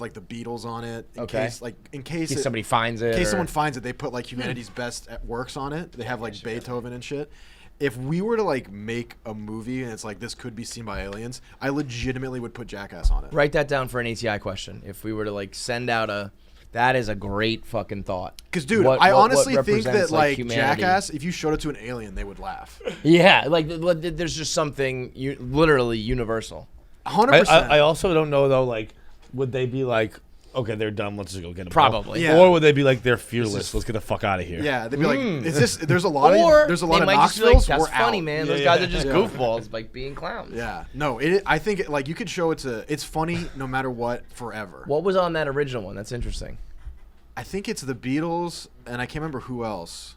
like the Beatles on it in case somebody finds it. In case or- someone finds it, they put like humanity's best works on it. They have like Beethoven and shit. If we were to like make a movie and it's like this could be seen by aliens, I legitimately would put Jackass on it. Write that down for an ATI question. If we were to like send out that is a great fucking thought. Because dude, I honestly think that like Jackass, if you showed it to an alien, they would laugh. Yeah, like there's just something literally universal. 100%. I also don't know though. Like, would they be like, okay, they're done. Let's just go get them. Probably. Yeah. Or would they be like, they're fearless. Let's get the fuck out of here. Yeah, they'd be like, "Is this?" There's a lot Or of they might just be like, Knoxvilles. that's We're funny, out. man. Those guys are just goofballs, like being clowns. Yeah, no, I think like you could show it's funny no matter what forever. What was on that original one? That's interesting. I think it's the Beatles, and I can't remember who else.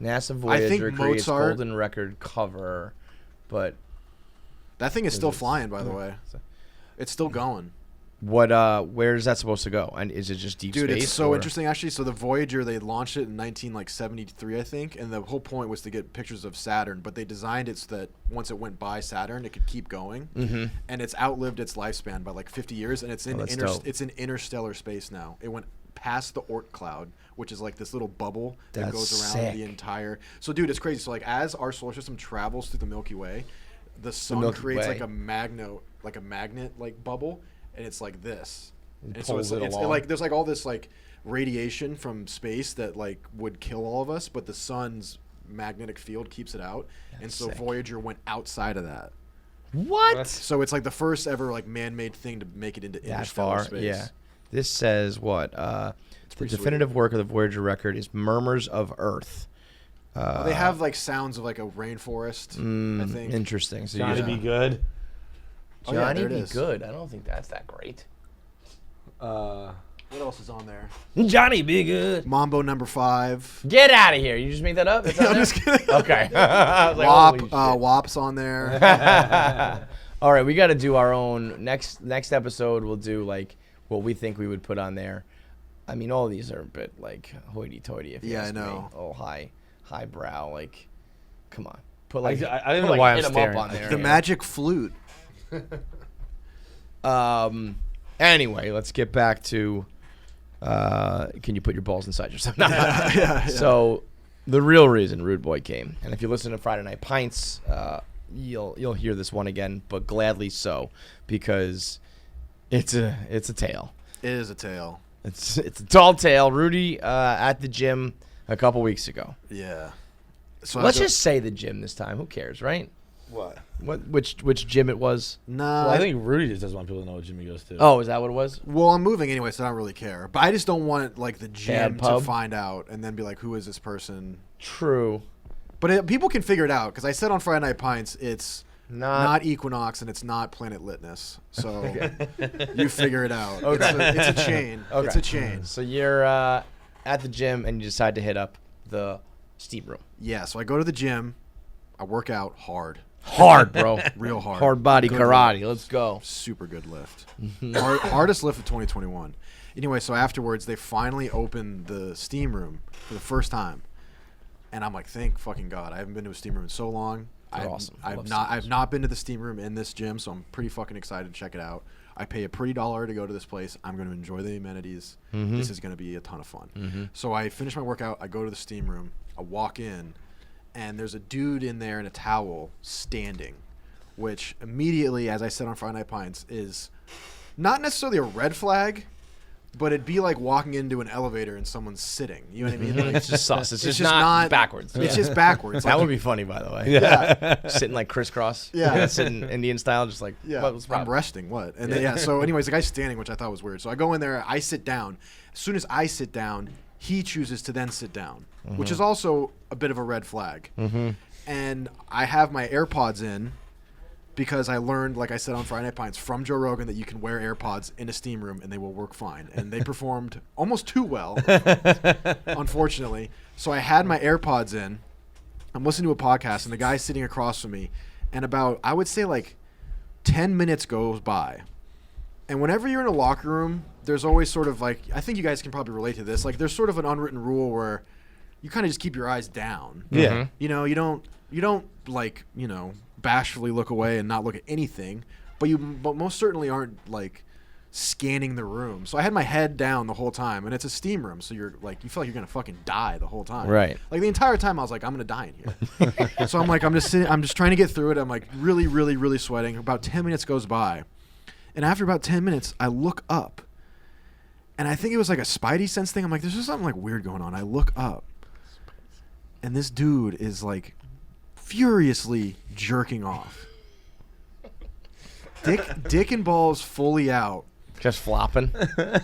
NASA I think Voyager creates Mozart- golden record cover, but That thing is still flying, by the way. It's still going. where is that supposed to go? And is it just deep Dude, space? it's so or- interesting actually. So the Voyager, they launched it in 1973, I think, and the whole point was to get pictures of Saturn. But they designed it so that once it went by Saturn, it could keep going. Mm-hmm. And it's outlived its lifespan by like 50 years, and it's in that's dope. it's in interstellar space now. It went past the Oort cloud, which is like this little bubble that That's goes around sick. the entire. So, dude, it's crazy. So, like, as our solar system travels through the Milky Way, the sun Milky creates Way. like a magnet like bubble, and it's like this. And so pulls it's it like, along. like there's like all this like radiation from space that like would kill all of us, but the sun's magnetic field keeps it out. And so sick. Voyager went outside of that. What? So it's like the first ever like man-made thing to make it into That interstellar far? space. Yeah. This says what? The pretty sweet. definitive work of the Voyager record is Murmurs of Earth. They have like sounds of like a rainforest, I think. Interesting. So Johnny you be good. Oh, yeah, Johnny there it be is. good. I don't think that's that great. What else is on there? Johnny be good. Mambo number 5. Get out of here. You just make that up? It's on I'm there? just kidding. Okay. I was like, holy shit. WAP's on there. All right, we got to do our own next episode. We'll do like what we think we would put on there. I mean, all of these are a bit like hoity-toity. If you Yeah, I ask know. me. Oh, highbrow. Like, come on, put like I don't put, know like, why I'm hit 'em staring. up on there. The yeah. magic flute. Anyway, let's get back to. Can you put your balls inside yourself? No. So, the real reason Rude Boy came, and if you listen to Friday Night Pints, you'll hear this one again, but gladly so, because it's a tale. It is a tale. It's a tall tale. Rudy at the gym a couple weeks ago. Yeah. So Let's just say the gym this time. Who cares, right? What? Which gym it was? Nah. Well, I think Rudy just doesn't want people to know what gym he goes to. Oh, is that what it was? Well, I'm moving anyway, so I don't really care. But I just don't want like the gym Bad to pub? find out and then be like, "Who is this person?" True. But people can figure it out because I said on Friday Night Pints, it's Not- not Equinox and it's not Planet Litness. So you figure it out. It's a chain. Okay. It's a chain. So you're at the gym and you decide to hit up the steam room. Yeah. So I go to the gym. I work out hard, Hard, bro. real hard. Hard body Good karate. lift. Let's go. Super good lift. Hardest lift of 2021. Anyway, so afterwards they finally opened the steam room for the first time, and I'm like, thank fucking God! I haven't been to a steam room in so long. They're awesome. I love I've not been to the steam room in this gym, so I'm pretty fucking excited to check it out. I pay a pretty dollar to go to this place. I'm going to enjoy the amenities. This is going to be a ton of fun. So I finish my workout. I go to the steam room. I walk in, and there's a dude in there in a towel standing, which immediately, as I said on Friday Night Pints, is not necessarily a red flag, but it'd be like walking into an elevator and someone's sitting. You know what I mean? Like, It's just sus. It's just just not not- backwards. It's Yeah. just backwards. That Like, would be funny, by the way. yeah. Sitting like crisscross. Yeah. Sitting Indian style, just like, Yeah, what's the I'm problem? resting. What? And then, so anyways, the guy's standing, which I thought was weird. So I go in there, I sit down. As soon as I sit down, he chooses to then sit down, which is also a bit of a red flag. And I have my AirPods in because I learned, like I said on Friday Night Pints, from Joe Rogan that you can wear AirPods in a steam room and they will work fine. And they performed almost too well, unfortunately. So I had my AirPods in. I'm listening to a podcast, and the guy's sitting across from me. And about, I would say, like 10 minutes goes by. And whenever you're in a locker room, there's always sort of like, I think you guys can probably relate to this. Like, there's sort of an unwritten rule where you kind of just keep your eyes down. Yeah. You know, you don't like, you know, bashfully look away and not look at anything, but most certainly aren't like scanning the room. So I had my head down the whole time, and it's a steam room, so you're like, you feel like you're gonna fucking die the whole time. Right. Like the entire time I was like, I'm gonna die in here. So I'm like, I'm just trying to get through it. I'm like really, really, really sweating. About 10 minutes goes by, and after about 10 minutes, I look up, and I think it was like a spidey sense thing. I'm like, there's just something like weird going on. I look up, and this dude is like furiously jerking off. Dick and balls fully out. Just flopping.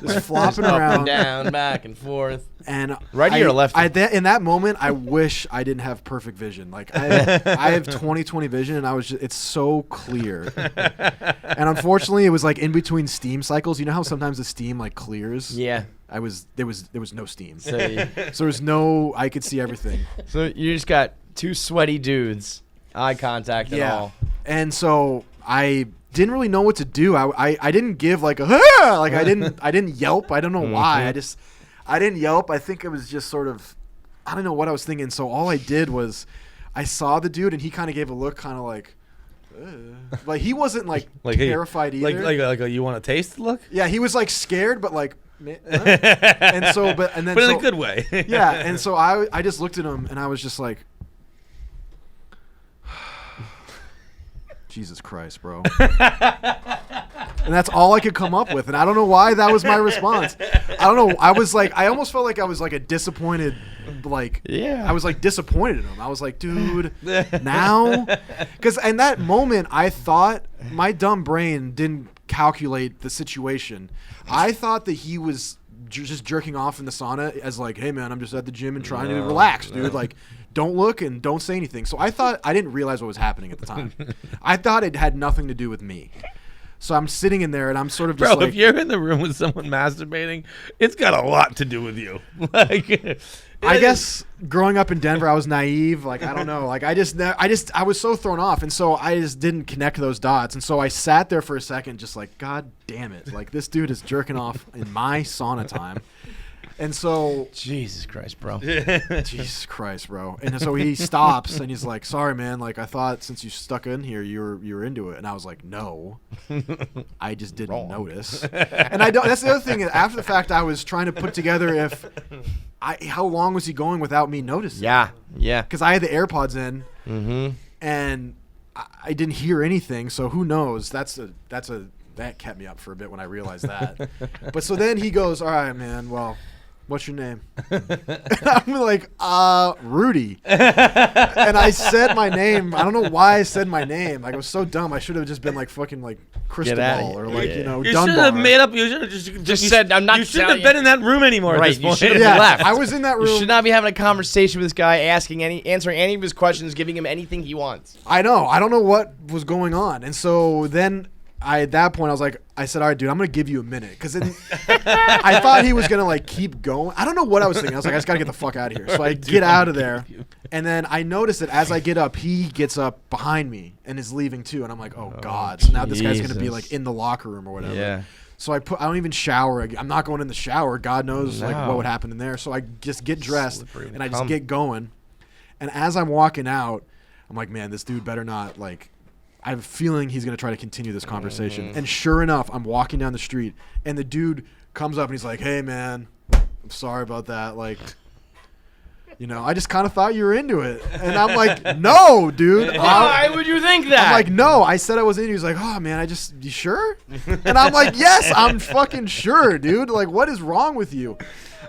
Just flopping Up around. and down, back and forth. And Righty or lefty? In that moment, I wish I didn't have perfect vision. Like I have 20/20 vision, and it's so clear. And unfortunately, it was like in between steam cycles. You know how sometimes the steam like clears? Yeah. There was no steam. So, So there's no. I could see everything. so you just got two sweaty dudes, eye contact and all. And so I didn't really know what to do. I didn't give like a like I didn't yelp. I don't know why. I didn't yelp. I think it was just sort of, I don't know what I was thinking. So all I did was I saw the dude, and he kind of gave a look, kind of like he wasn't like terrified either. Like a you want to taste look? Yeah, he was like scared, but like, and so but in a good way. Yeah, and so I just looked at him, and I was just like, Jesus Christ, bro. And that's all I could come up with. And I don't know why that was my response. I don't know. I almost felt like I was like a disappointed, I was like disappointed in him. I was like, dude, now? Because in that moment, I thought my dumb brain didn't calculate the situation. I thought that he was just jerking off in the sauna as like, hey, man, I'm just at the gym and trying to relax, dude. Like, don't look and don't say anything. So I didn't realize what was happening at the time. I thought it had nothing to do with me. So I'm sitting in there, and I'm sort of just Bro, if you're in the room with someone masturbating, it's got a lot to do with you. I guess growing up in Denver, I was naive. Like, I don't know. Like, I was so thrown off. And so I just didn't connect those dots. And so I sat there for a second, just like, God damn it. Like, this dude is jerking off in my sauna time. And so Jesus Christ, bro. Jesus Christ, bro. And so he stops, and he's like, sorry, man. Like, I thought since you stuck in here, you were into it. And I was like, no, I just didn't notice. And that's the other thing. After the fact, I was trying to put together how long was he going without me noticing? Yeah. Because I had the AirPods in, and I didn't hear anything. So who knows? That kept me up for a bit when I realized that. But so then he goes, all right, man, well, what's your name? And I'm like, Rudy. And I said my name. I don't know why I said my name. Like, I was so dumb. I should have just been like fucking like Cristobal or like, you know, You Dunbar. should have made up. You should have just said, I'm not You shouldn't have been in that room anymore Right, at this you point. should have Yeah, left. I was in that room. You should not be having a conversation with this guy, answering any of his questions, giving him anything he wants. I know. I don't know what was going on. And so then at that point, I said, all right, dude, I'm going to give you a minute. Because I thought he was going to, like, keep going. I don't know what I was thinking. I was like, I just got to get the fuck out of here. So I get out of there. And then I notice that as I get up, he gets up behind me and is leaving, too. And I'm like, oh God. So now this guy's going to be, like, in the locker room or whatever. Yeah. So I don't even shower. I'm not going in the shower. God knows, like, what would happen in there. So I just get dressed, and I just get going. And as I'm walking out, I'm like, man, this dude better not, like, I have a feeling he's going to try to continue this conversation. And sure enough, I'm walking down the street, and the dude comes up, and he's like, hey, man, I'm sorry about that. Like, you know, I just kind of thought you were into it. And I'm like, no, dude. Why would you think that? I'm like, no, I said I was into it. He's like, oh, man, you sure? And I'm like, yes, I'm fucking sure, dude. Like, what is wrong with you?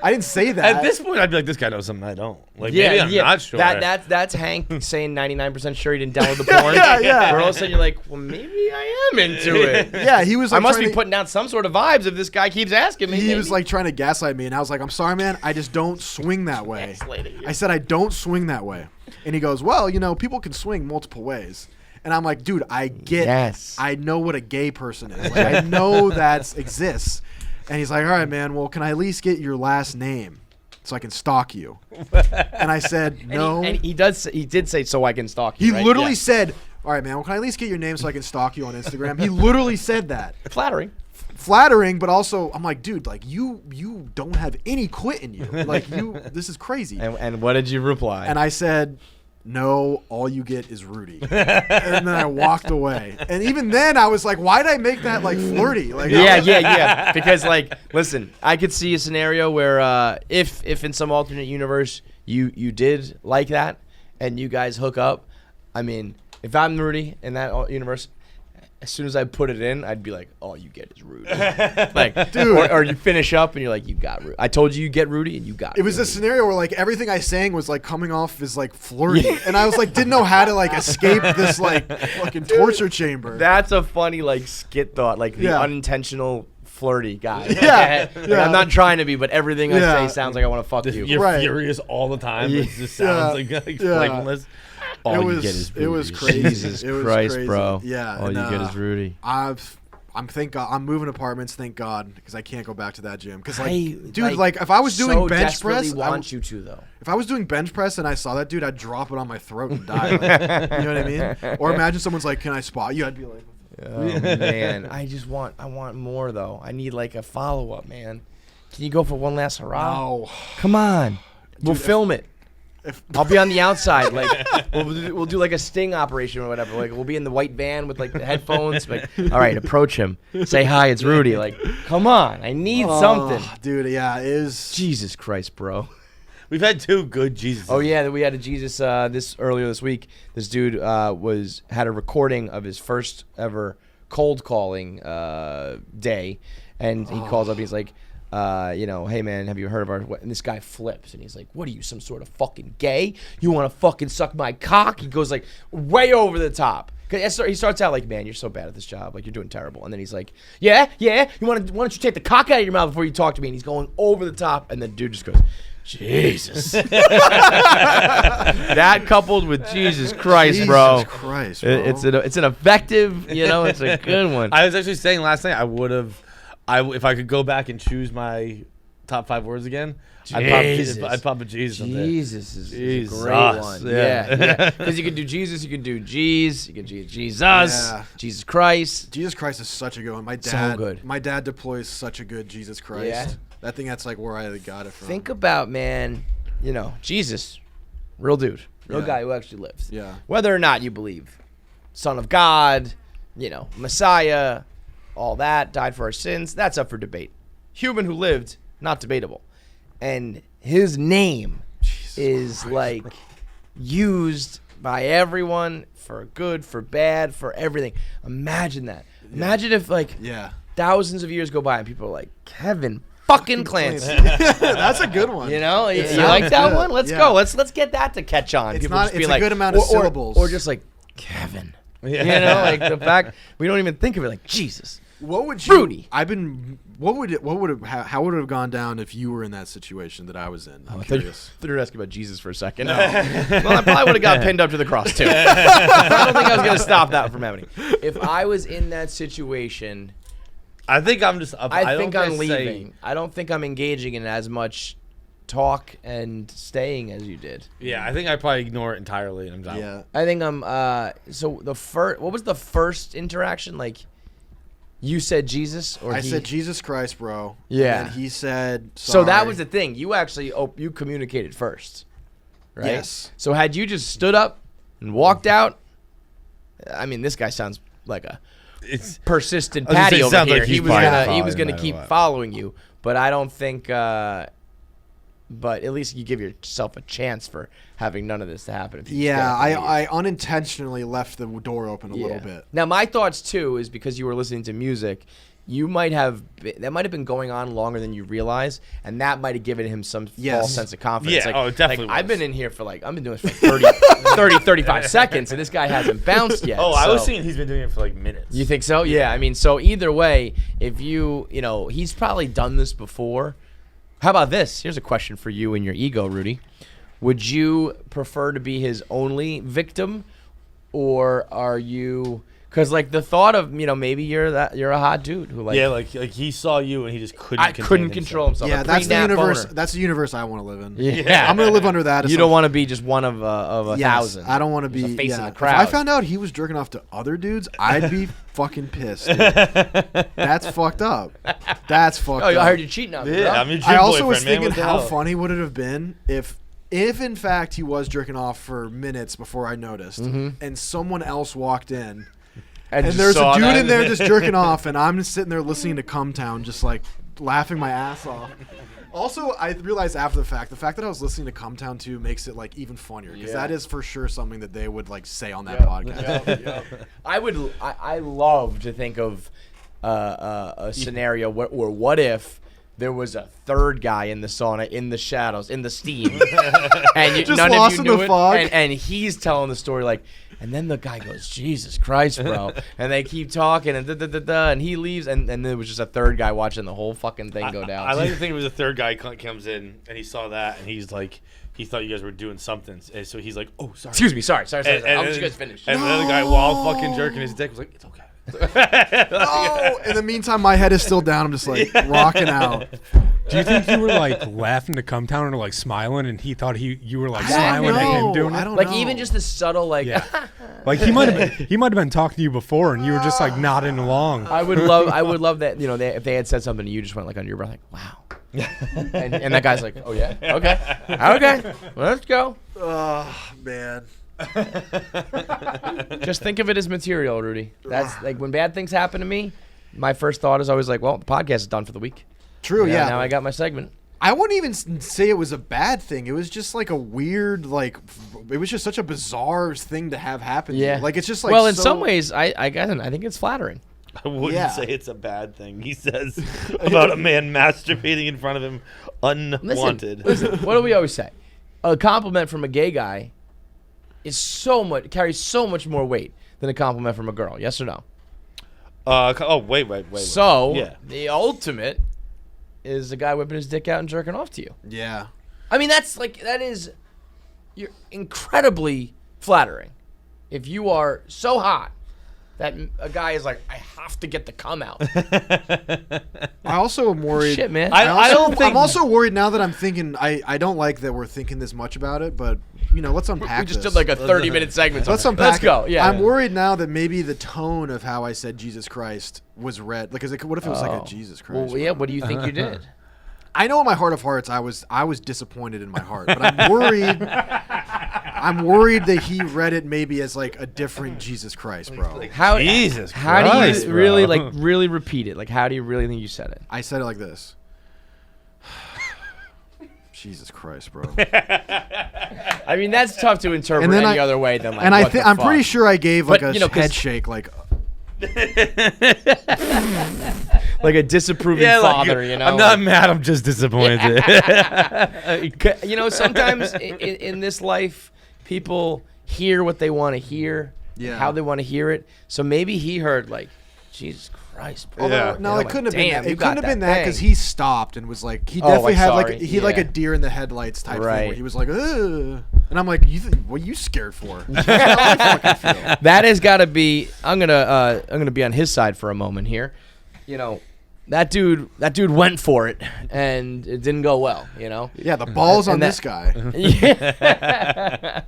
I didn't say that. At this point, I'd be like, this guy knows something I don't. Like, maybe I'm not sure. That's Hank saying 99% sure he didn't download the porn. Yeah. Where all of a sudden you're like, well, maybe I am into it. Yeah, he was. Like, I must trying be to- putting down some sort of vibes if this guy keeps asking me. He was like trying to gaslight me, and I was like, I'm sorry, man. I just don't swing that way. Gaslighting you. I said I don't swing that way, and he goes, well, people can swing multiple ways. And I'm like, dude, I get. Yes. I know what a gay person is. Like, I know that exists. And he's like, all right, man. Well, can I at least get your last name so I can stalk you? And I said, no. And he did say so I can stalk you. He right? literally said, all right, man. Well, can I at least get your name so I can stalk you on Instagram? He literally said that. Flattering. Flattering, but also I'm like, dude, like you don't have any clit in you. Like this is crazy. And what did you reply? And I said, no, all you get is Rudy. And then I walked away. And even then I was like, why did I make that like flirty? Like yeah. Because like, listen, I could see a scenario where if in some alternate universe you did like that and you guys hook up, I mean, if I'm Rudy in that universe, as soon as I put it in, I'd be like, all you get is Rudy. Like, dude. Or you finish up and you're like, you got Rudy. I told you get Rudy and you got It was Rudy. a scenario where like everything I sang was like coming off as like flirty. And I was like, didn't know how to like escape this like fucking torture chamber. That's a funny like skit thought, like the Yeah. unintentional flirty guy. Yeah. Like, Yeah. I'm not trying to be, but everything I Yeah. say sounds like I want to fuck you. You're Right. furious all the time. Yeah. It just sounds like flavorless. All you get is it was Rudy. crazy. Jesus It was Christ, crazy. bro. Yeah. All and, you get is Rudy. I'm thank God I'm moving apartments, thank God, because I can't go back to that gym. Because I, dude, like if I was doing so bench desperately press, want you to though. if I was doing bench press and I saw that dude, I'd drop it on my throat and die. Like, you know what I mean? Or imagine someone's like, "Can I spot you?" I'd be like, Oh man, I want more though. I need like a follow up, man. Can you go for one last hurrah? "Oh, Come on, we'll film it. if I'll be on the outside, like we'll do like a sting operation or whatever. Like we'll be in the white van with like the headphones. Like, all right, approach him, say hi, it's Rudy. Like, come on, I need something. dude, yeah, it is." Jesus Christ, bro. We've had two good Jesus. Oh yeah, we had a Jesus earlier this week. This dude had a recording of his first ever cold calling day, and he calls up. He's like, hey man, have you heard of our? And this guy flips, and he's like, what are you, some sort of fucking gay? You want to fucking suck my cock? He goes like way over the top. He starts out like, man, you're so bad at this job, like you're doing terrible. And then he's like, yeah, why don't you take the cock out of your mouth before you talk to me? And he's going over the top, and the dude just goes, Jesus. That coupled with Jesus Christ, bro. Jesus Christ, bro. It's an effective, it's a good one. I was actually saying last night if I could go back and choose my top 5 words again, Jesus. I'd pop a Jesus up there. Jesus is a Jesus. great one. Yeah. Yeah. Because you can do Jesus, you can do G's, you can do Jesus, Yeah. Jesus Christ. Jesus Christ is such a good one. So good. My dad deploys such a good Jesus Christ. Yeah. I think that's like where I got it from. Think about, man, Jesus, real dude, real Yeah. guy who actually lives. Yeah. Whether or not you believe, Son of God, Messiah, all that, died for our sins, that's up for debate. Human who lived, not debatable. And his name is like used by everyone for good, for bad, for everything. Imagine that. Imagine if like Yeah. thousands of years go by and people are like, Kevin fucking Clancy. That's a good one. You It like sounds that good. one? Let's Yeah. go. Let's get that to catch on. It's People not- just being it's a like, good amount of syllables. or just like Kevin. Yeah. Like the fact we don't even think of it like Jesus. What would you? Rudy. What would it? How would it have gone down if you were in that situation that I was in? I'm I curious. thought you were asking about Jesus for a second. Well, I probably would have got pinned up to the cross too. I don't think I was going to stop that from happening. If I was in that situation, I think I'm just. I think don't I'm think I say- leaving. I don't think I'm engaging in as much talk and staying as you did. Yeah, I think I probably ignore it entirely, and I'm done. Yeah. I think I'm. So what was the first interaction like? You said Jesus, or I he? said Jesus Christ, bro. Yeah. And he said. So that sorry. was the thing. You actually you communicated first, right? Yes. So had you just stood up and walked out, I mean, this guy sounds like a It's persistent I was gonna patty say, over sounds here. like he he's was probably gonna following no keep matter what. following you, but I don't think. But at least you give yourself a chance for having none of this to happen. If you just Yeah, get up and leave. I unintentionally left the door open a little bit. Now my thoughts too is because you were listening to music, you might have that might have been going on longer than you realize, and that might have given him some false sense of confidence. Yeah, it definitely I've was. been in here for I've been doing this for 35 seconds, and this guy hasn't bounced yet. I was so- thinking he's been doing it for like minutes. You think so? Yeah. I mean, so either way, if he's probably done this before. How about this? Here's a question for you and your ego, Rudy. Would you prefer to be his only victim, or are you? Because the thought of maybe you're a hot dude who like he saw you and he just couldn't. couldn't control himself. Yeah, A that's the pre-nap universe. boner. That's the universe I want to live in. Yeah. I'm gonna live under that. You don't want to be just one of a Yes, thousand. I don't want to be Just a face in yeah. the If crowd. I found out he was jerking off to other dudes, I'd be fucking pissed. Dude. That's fucked up. That's fucked Oh, up. I heard you cheating on me. Yeah, bro. I'm your gym I also was boyfriend, man. thinking What the how hell? funny would it have been if in fact he was jerking off for minutes before I noticed, and someone else walked in. And just there's a saw dude that. in there just jerking off, and I'm just sitting there listening to Cum Town, just laughing my ass off. Also, I realized after the fact that I was listening to Cum Town too makes it even funnier because that is for sure something that they would say on that podcast. I love to think of a scenario or what if there was a third guy in the sauna, in the shadows, in the steam, and Just none lost of in you the knew fog. it, and he's telling the story and then the guy goes, Jesus Christ, bro, and they keep talking and and he leaves, and there was just a third guy watching the whole fucking thing go down. I like to think it was a third guy comes in and he saw that and he's like, he thought you guys were doing something, and so he's like, oh, sorry. Excuse me, sorry. I'll let And you guys finish. And the other guy, while fucking jerking his dick, was like, it's okay. Oh, in the meantime, my head is still down. I'm just rocking out. Do you think you were laughing to Come Town or smiling, and he thought you were I smiling don't at him know. doing I it? don't Like know. even just the subtle Yeah. He might have been talking to you before, and you were just nodding along. I would love that. If they had said something, you just went under your breath, wow. and that guy's like, oh yeah, okay, well, let's go. Oh man. Just think of it as material, Rudy. That's when bad things happen to me. My first thought is always well, the podcast is done for the week. True. Yeah. Now I got my segment. I wouldn't even say it was a bad thing. It was just a weird, it was just such a bizarre thing to have happen. Yeah. It's just well, in so- some ways, I think it's flattering. I wouldn't Yeah. say it's a bad thing. He says about a man masturbating in front of him unwanted. Listen, what do we always say? A compliment from a gay guy carries so much more weight than a compliment from a girl. Yes or no? Wait. So Yeah. the ultimate is a guy whipping his dick out and jerking off to you. Yeah. I mean, you're incredibly flattering. If you are so hot that a guy is I have to get the cum out. I also am worried. Shit, man. I don't think. I'm also worried now that I'm thinking. I don't like that we're thinking this much about it, but let's unpack We just this. did a 30-minute segment. Let's unpack. Let's go. it. Yeah. I'm worried now that maybe the tone of how I said Jesus Christ was read. What if it was a Jesus Christ? Well, yeah. What do you think you did? I know in my heart of hearts I was disappointed in my heart, but I'm worried. I'm worried that he read it maybe as a different Jesus Christ, bro. How Jesus How Christ, do you bro. really really repeat it? How do you really think you said it? I said it like this. Jesus Christ, bro. I mean, that's tough to interpret And then any other way than and what the I'm pretty fuck. sure I gave But, a 'cause- head shake like a disapproving father. I'm not mad. I'm just disappointed. Sometimes in this life, people hear what they want to hear, Yeah. how they want to hear it. So maybe he heard Jesus Christ, bro. Yeah. No, it couldn't have been that. Damn, you It couldn't got have been that that because thing. he stopped and was he Oh, definitely had sorry. he had a Yeah. deer in the headlights type thing Right. where he was ugh. And I'm like, what are you scared for? That's how I fucking feel. That has got to be. I'm gonna be on his side for a moment here. That dude went for it and it didn't go well. Yeah, the ball's on And that- this guy. Yeah.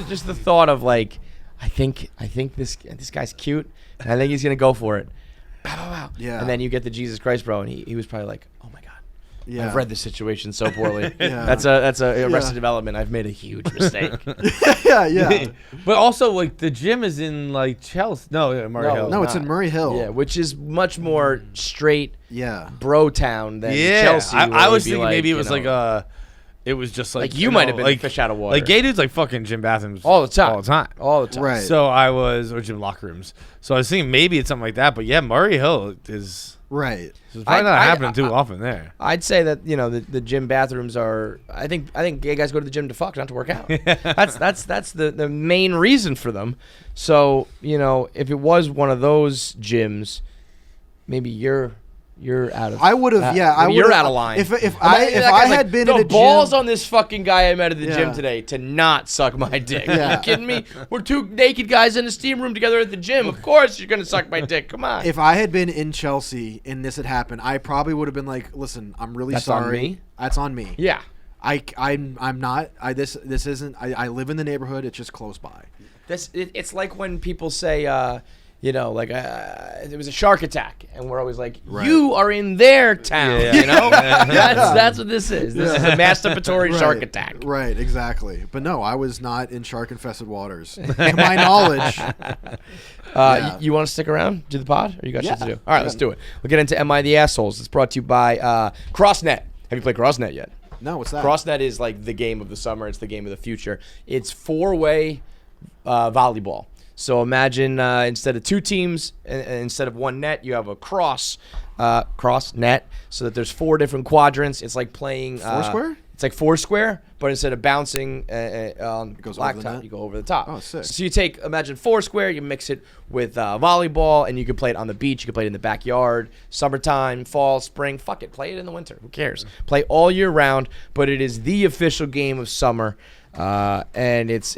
Just the thought of I think this guy's cute and I think he's gonna go for it. Bow, bow, bow. Yeah. And then you get the Jesus Christ, bro, and he was probably like, oh my god. Yeah. I've read the situation so poorly. Yeah. That's a Arrested Development. I've made a huge mistake. yeah. But also, the gym is in Chelsea. No, Murray No. Hill. No, it's in not. Murray Hill. Yeah, which is much more straight Yeah. bro town than Yeah, Chelsea. I where it was would be thinking maybe it was it was just like you might have been like fish out of water. Like gay dudes like fucking gym bathrooms all the time. all the time. Right. So I was or gym locker rooms. So I was thinking maybe it's something like that. But yeah, Murray Hill is Right. it's probably not I- happening too often there. I'd say that the gym bathrooms are. I think gay guys go to the gym to fuck, not to work out. That's the main reason for them. So if it was one of those gyms, maybe you're out of. I would have. I would. You're out of line. If I had been in a balls gym, on this fucking guy I met at the gym Yeah. today to not suck my dick. Yeah. Are you kidding me? We're two naked guys in a steam room together at the gym. Of course you're gonna suck my dick. Come on. if I had been in Chelsea and this had happened, I probably would have been like, "Listen, I'm really That's on sorry. me? That's on me. Yeah. I'm not. This isn't. I live in the neighborhood. It's just close by. It's like when people say, there was a shark attack, and we're always like, Right. you are in their town, Yeah. That's what this is. This is a masturbatory shark Right, attack. Right, exactly. But no, I was not in shark-infested waters. To my knowledge. Yeah. You want to stick around, do the pod, or you got shit to Yeah. do? All right, let's do it. We'll get into Am I the Assholes? It's brought to you by Crossnet. Have you played Crossnet yet? No, what's that? Crossnet is like the game of the summer. It's the game of the future. It's four-way volleyball. So imagine instead of two teams, instead of one net, you have a cross net, so that there's four different quadrants. It's like playing Foursquare? It's like Foursquare, but instead of bouncing on goes over the blacktop, net? you go over the top. Oh, sick. So you imagine Foursquare, you mix it with volleyball, and you can play it on the beach. You can play it in the backyard, summertime, fall, spring. Fuck it, play it in the winter. Who cares? Play all year round, but it is the official game of summer. And it's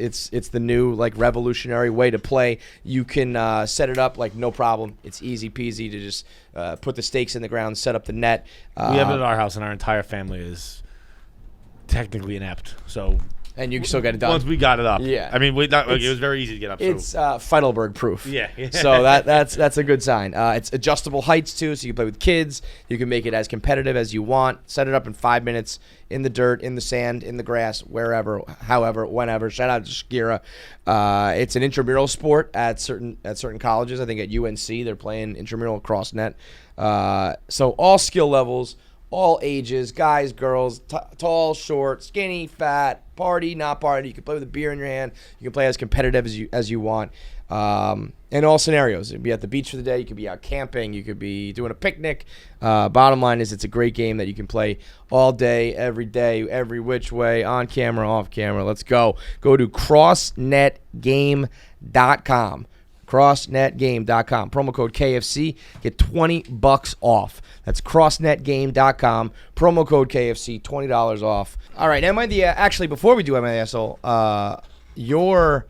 the new like revolutionary way to play. You can set it up like no problem. It's easy peasy to just put the stakes in the ground, set up the net. We have it at our house, and our entire family is technically inept. So and you still get it done. once we got it up, Yeah. I mean, it was very easy to get up. It's so. Feidelberg proof. Yeah. So that's a good sign. It's adjustable heights too, so you can play with kids. You can make it as competitive as you want. Set it up in 5 minutes in the dirt, in the sand, in the grass, wherever, however, whenever. Shout out to Shakira. It's an intramural sport at certain colleges. I think at UNC they're playing intramural Crossnet. So all skill levels, all ages, guys, girls, tall, short, skinny, fat, party, not party. You can play with a beer in your hand. You can play as competitive as you want. In all scenarios. You can be at the beach for the day. You could be out camping. You could be doing a picnic. Bottom line is it's a great game that you can play all day, every which way, on camera, off camera. Let's go. Go to crossnetgame.com. crossnetgame.com. Promo code KFC. Get $20 off. That's crossnetgame.com. Promo code KFC, $20 off. All right, actually, before we do Am I the Asshole, your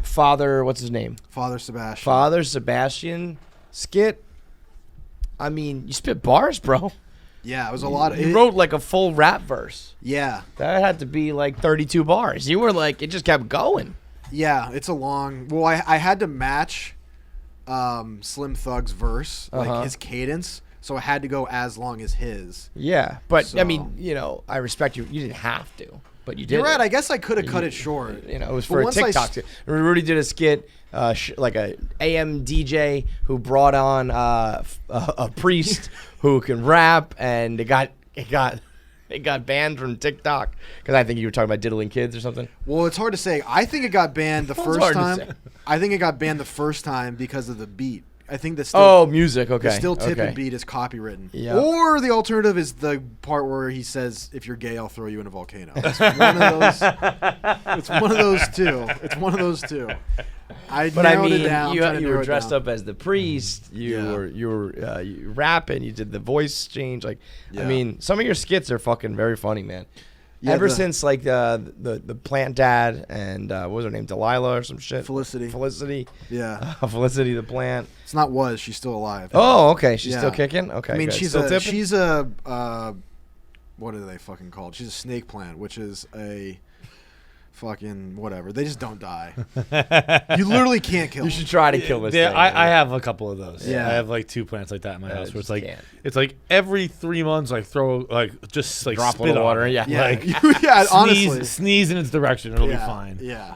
father, what's his name? Father Sebastian. Father Sebastian skit. I mean, you spit bars, bro. Yeah, it was a lot of. You wrote like a full rap verse. Yeah. That had to be like 32 bars. You were like, it just kept going. Yeah, it's a long. Well, I had to match Slim Thug's verse, like his cadence, so I had to go as long as his. Yeah, but I So- mean, I respect you. You didn't have to, but you did. You're right. it. I guess I could have cut it short. It was But for a once I TikTok. Rudy did a skit, like a AM DJ who brought on a priest who can rap, and it got banned from TikTok because I think you were talking about diddling kids or something. Well, it's hard to say. I think it got banned the It's first hard to time. say. I think it got banned the first time because of the beat. I think the Music. Okay. the still tipping okay. beat is copywritten. Yeah. Or the alternative is the part where he says, "If you're gay, I'll throw you in a volcano." It's one of those. It's one of those two. It's one of those two. But I narrowed mean, it down, you trying to were narrow it dressed down. up as the priest. You Yeah. were you rapping. You did the voice change. Like, I Yeah. mean, some of your skits are fucking very funny, man. Yeah, Ever the- since like the plant dad and what was her name, Delilah or some shit. Felicity. Yeah. Felicity the plant. It's not was. She's still alive. Oh, okay. She's still Yeah. kicking. Okay. I mean, good. she's Still a tipping? what are they fucking called? She's a snake plant, which is a fucking whatever. They just don't die. You literally can't kill You them. should try to kill this Yeah, thing. I have a couple of those. Yeah. I have like 2 plants like that in my house where it's just like can't. it's like every 3 months like throw like just like Drop a spit little on water. it. Yeah. Yeah, Like yeah. Honestly, sneeze in its direction, it'll yeah, be fine. Yeah.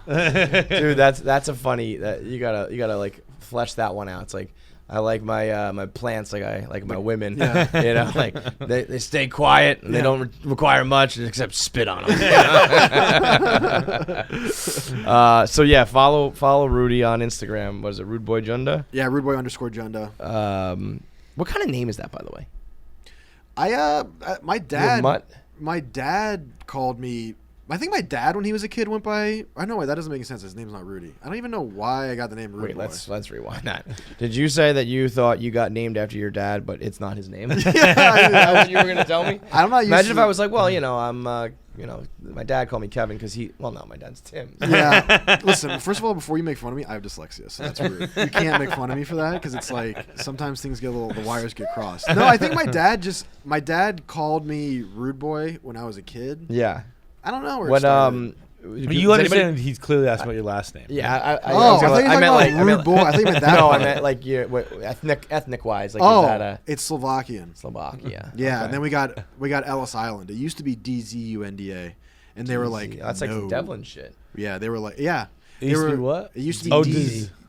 Dude, that's a funny. That you gotta like flesh that one out. It's like I like my my plants like I like my women. Yeah. You know, like they stay quiet and they don't require much except spit on them. So yeah, follow Rudy on Instagram. What is it, Rude Boy Junda? Yeah, rudeboy_Junda. What kind of name is that, by the way? My dad. Mutt? My dad called me. I think my dad, when he was a kid, went by. I know that doesn't make any sense. His name's not Rudy. I don't even know why I got the name Rudy. Wait, let's rewind that. Did you say that you thought you got named after your dad, but it's not his name? Yeah, What you were gonna tell me? I'm not used Imagine to if I was like, well, you know, I'm, you know, my dad called me Kevin because he. Well, no, my dad's Tim. Yeah. Listen, first of all, before you make fun of me, I have dyslexia, so that's rude. You can't make fun of me for that because it's like sometimes things get the wires get crossed. No, I think my dad called me Rude Boy when I was a kid. Yeah. I don't know where it What started. But you understand he's clearly asking about your last name. Yeah. I thought you were talking about Rude Boy. I think you meant that. No, I one. meant like ethnic wise. Like, is that a it's Slovakian. Slovakia? Yeah, Okay. and then we got Ellis Island. It used to be DZUNDA, and they were like, That's like some no. Devlin shit. Yeah, they were like, yeah. It used to be what? It used to be Oh,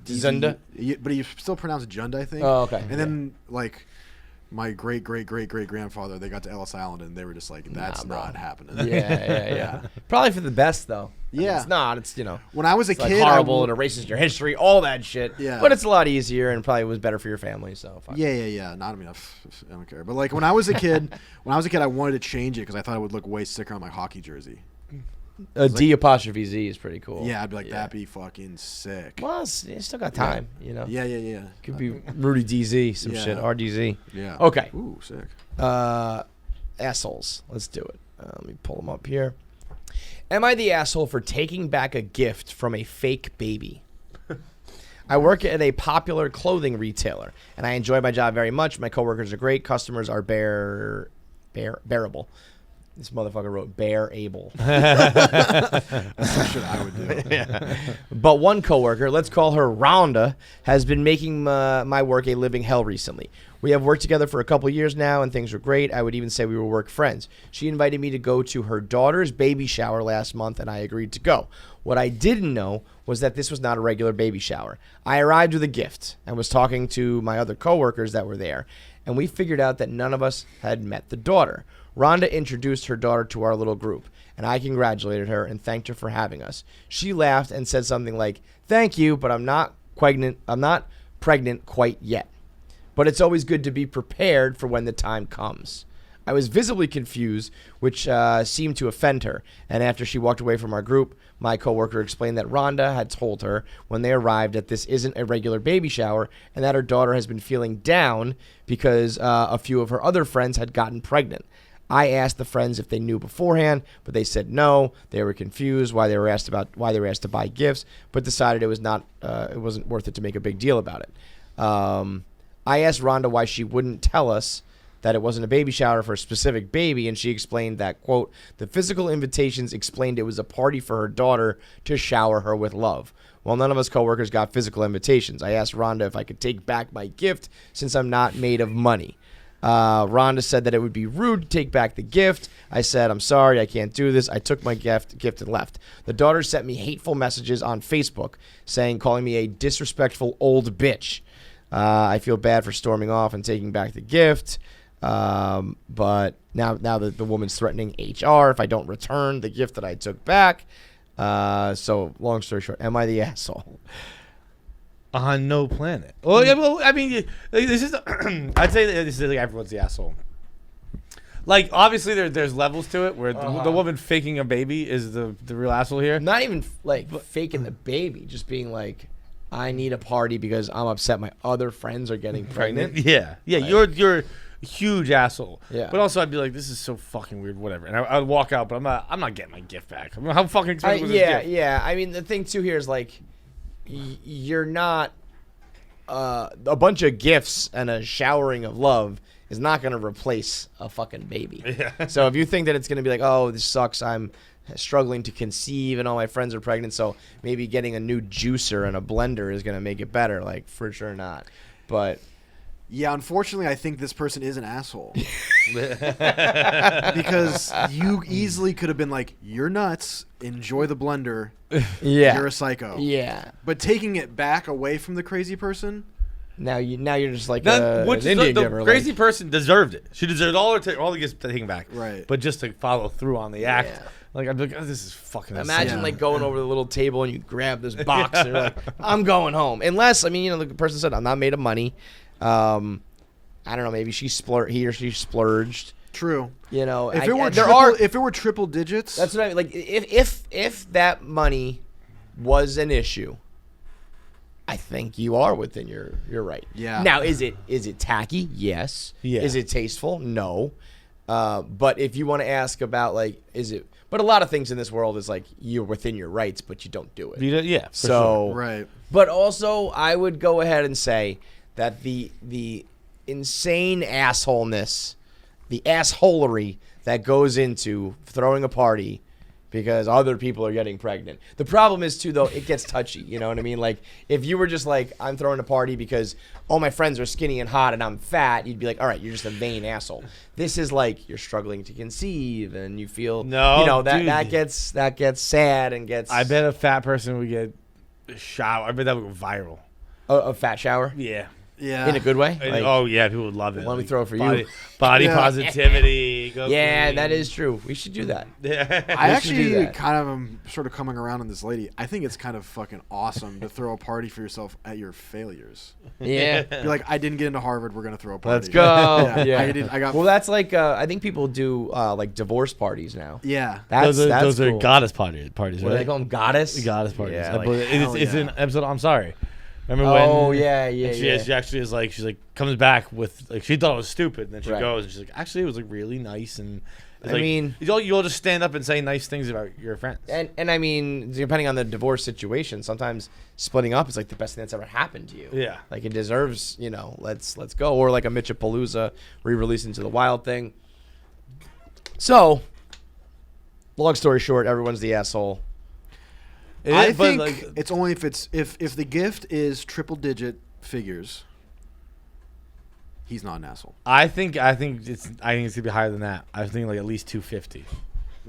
Zunda? but you still pronounce it Junda, I think. Oh, okay. And then like my great grandfather, they got to Ellis Island, and they were just like, that's bro. not happening. Yeah. Probably for the best though. I mean, Yeah. it's not. It's, you know, When I was a it's like kid, horrible. It erases your history, all that shit. Yeah. But it's a lot easier and probably was better for your family. So fuck. Yeah. Not I mean, I don't care. But like when I was a kid, I wanted to change it because I thought it would look way sicker on my hockey jersey. D'_Z is pretty cool. Yeah, I'd be like, that'd be fucking sick. Well, you still got time. You know. Yeah. Could be Rudy DZ, some Yeah. shit. RDZ. Yeah. Okay. Ooh, sick. Assholes. Let's do it. Let me pull them up here. Am I the asshole for taking back a gift from a fake baby? I work at a popular clothing retailer, and I enjoy my job very much. My coworkers are great. Customers are bearable. This motherfucker wrote bearable. That's some shit I would do. But one coworker, let's call her Rhonda, has been making my work a living hell recently. We have worked together for a couple years now, and things were great. I would even say we were work friends. She invited me to go to her daughter's baby shower last month, and I agreed to go. What I didn't know was that this was not a regular baby shower. I arrived with a gift and was talking to my other coworkers that were there, and we figured out that none of us had met the daughter. Rhonda introduced her daughter to our little group, and I congratulated her and thanked her for having us. She laughed and said something like, "Thank you, but I'm not pregnant quite yet. But it's always good to be prepared for when the time comes." I was visibly confused, which seemed to offend her, and after she walked away from our group, my coworker explained that Rhonda had told her when they arrived that this isn't a regular baby shower and that her daughter has been feeling down because a few of her other friends had gotten pregnant. I asked the friends if they knew beforehand, but they said no. They were confused why they were asked to buy gifts, but decided it wasn't worth it to make a big deal about it. I asked Rhonda why she wouldn't tell us that it wasn't a baby shower for a specific baby, and she explained that, quote, the physical invitations explained it was a party for her daughter to shower her with love. Well, none of us coworkers got physical invitations. I asked Rhonda if I could take back my gift since I'm not made of money. Rhonda said that it would be rude to take back the gift. I said, I'm sorry, I can't do this. I took my gift and left. The daughter sent me hateful messages on Facebook calling me a disrespectful old bitch. I feel bad for storming off and taking back the gift. But now that the woman's threatening HR if I don't return the gift that I took back. So long story short, am I the asshole? On no planet. Well, yeah, well, I mean, this is. I'd say that this is like everyone's the asshole. Like, obviously, there's levels to it where the woman faking a baby is the real asshole here. Not even like faking the baby, just being like, I need a party because I'm upset my other friends are getting pregnant. Yeah, you're a huge asshole. Yeah. But also, I'd be like, this is so fucking weird, whatever. And I'd walk out, but I'm not getting my gift back. I mean, how fucking expensive was this gift? Yeah. I mean, the thing too here is like, you're not a bunch of gifts and a showering of love is not going to replace a fucking baby. Yeah. So if you think that it's going to be like, oh, this sucks, I'm struggling to conceive and all my friends are pregnant, so maybe getting a new juicer and a blender is going to make it better, like, for sure not. But yeah, unfortunately, I think this person is an asshole. Because you easily could have been like, you're nuts, enjoy the blender, yeah, you're a psycho. Yeah. But taking it back away from the crazy person, Now you're just like Which an is Indian the giver. crazy person deserved it. She deserved all the gifts taken back. Right. But just to follow through on the act, Yeah. like I'd be like, oh, this is fucking. Imagine Yeah. like going over to the little table and you grab this box and you're like, I'm going home. Unless, I mean, the person said, I'm not made of money. I don't know, maybe he or she splurged. True. If If it were triple digits, That's what I mean. Like, if that money was an issue, I think you are within your right. Yeah. Now, is it tacky? Yes. Yeah. Is it tasteful? No. But if you want to ask about like, is it? But a lot of things in this world is like you're within your rights, but you don't do it. Yeah. For So right. But also, I would go ahead and say that the insane assholeness, the assholery that goes into throwing a party because other people are getting pregnant. The problem is, too, though, it gets touchy. You know what I mean? Like, if you were just like, I'm throwing a party because all my friends are skinny and hot and I'm fat, you'd be like, all right, you're just a vain asshole. This is like you're struggling to conceive and you feel, that gets sad and gets. I bet a fat person would get a shower. I bet that would go viral. A fat shower? Yeah. Yeah. In a good way? Like, Oh yeah, people would love it. Let me throw it for body, you. Body Yeah. positivity. Go Yeah, clean. that is true. We should do that. I We should do actually that. kind of am sort of coming around on this lady. I think it's kind of fucking awesome to throw a party for yourself at your failures. Yeah. You're like, I didn't get into Harvard. We're gonna throw a party. Let's go. Yeah. I got. Well, that's like I think people do like divorce parties now. Yeah. That's those are cool. goddess parties, What do right? they call them? Goddess. Goddess parties. Yeah, I like, believe- hell it's yeah. an episode. I'm sorry. Remember when? Oh yeah. and she actually is like, she's like comes back with like she thought it was stupid, and then she Right. goes and she's like, actually it was like really nice, and it's I like, mean- you all just stand up and say nice things about your friends. And I mean, depending on the divorce situation, sometimes splitting up is like the best thing that's ever happened to you. Yeah. Like it deserves, let's go, or like a Mitchapalooza re-release Into the Wild thing. So, long story short, everyone's the asshole. It I is, but, think like, it's only if the gift is triple digit figures. He's not an asshole. I think it's gonna be higher than that. I think like at least 250.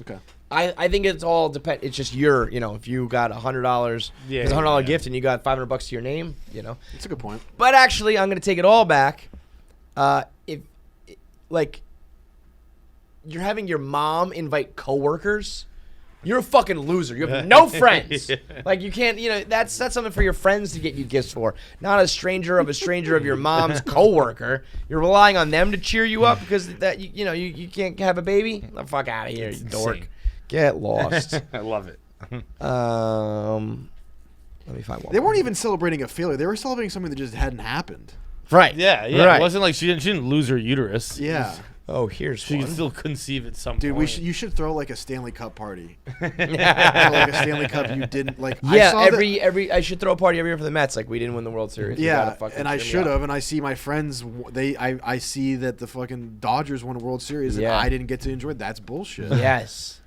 Okay. I think it's all depend. It's just if you got $100, Yeah, it's a $100 yeah. gift, and you got $500 to your name, That's a good point. But actually, I'm gonna take it all back. If like you're having your mom invite coworkers, you're a fucking loser. You have no friends. Yeah. Like you can't. That's something for your friends to get you gifts for, not a stranger of your mom's coworker. You're relying on them to cheer you up because that you can't have a baby. Get the fuck out of here, It's you dork. insane. Get lost. I love it. Let me find one. They weren't even celebrating a failure. They were celebrating something that just hadn't happened. right. Yeah. Right. It wasn't like she didn't lose her uterus. Yeah. Oh, here's She one. can still conceive at some Dude, point. you should throw like a Stanley Cup party. Like a Stanley Cup you didn't like. I Yeah, saw that- every I should throw a party every year for the Mets. Like we didn't win the World Series. You Yeah, gotta fucking and I cheer me should up. have, and I see my friends. I see that the fucking Dodgers won a World Series, and Yeah. I didn't get to enjoy it. That's bullshit. Yes,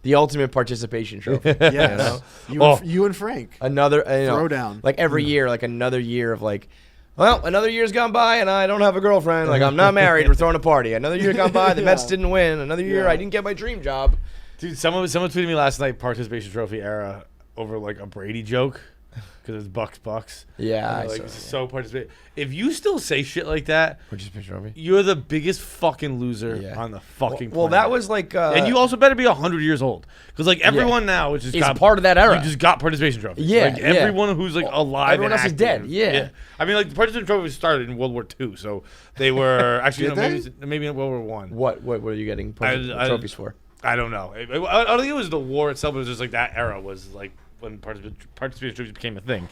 the ultimate participation trophy. Yes. You and Frank. Another Throw down. Like every year, like another year of like, well, another year's gone by and I don't have a girlfriend. Like I'm not married. We're throwing a party. Another year gone by. The Mets didn't win. Another year, Yeah. I didn't get my dream job. Dude, someone tweeted me last night participation trophy era over like a Brady joke because it's Bucks. Yeah, I Like saw it's that. so participate. If you still say shit like that, Participation trophy. you're the biggest fucking loser Yeah. on the fucking Well, planet. that was like, and you also better be 100 years old because like everyone now, which is He's part of that era. you just got participation trophies. Yeah, like yeah. everyone who's like alive. everyone and else is active. dead, yeah. I mean, like the participation trophies started in World War II, so they were actually Did maybe in World War One. What were you getting trophies for? I don't know. I don't think it was the war itself. It was just like that era was like when participation trophies became a thing,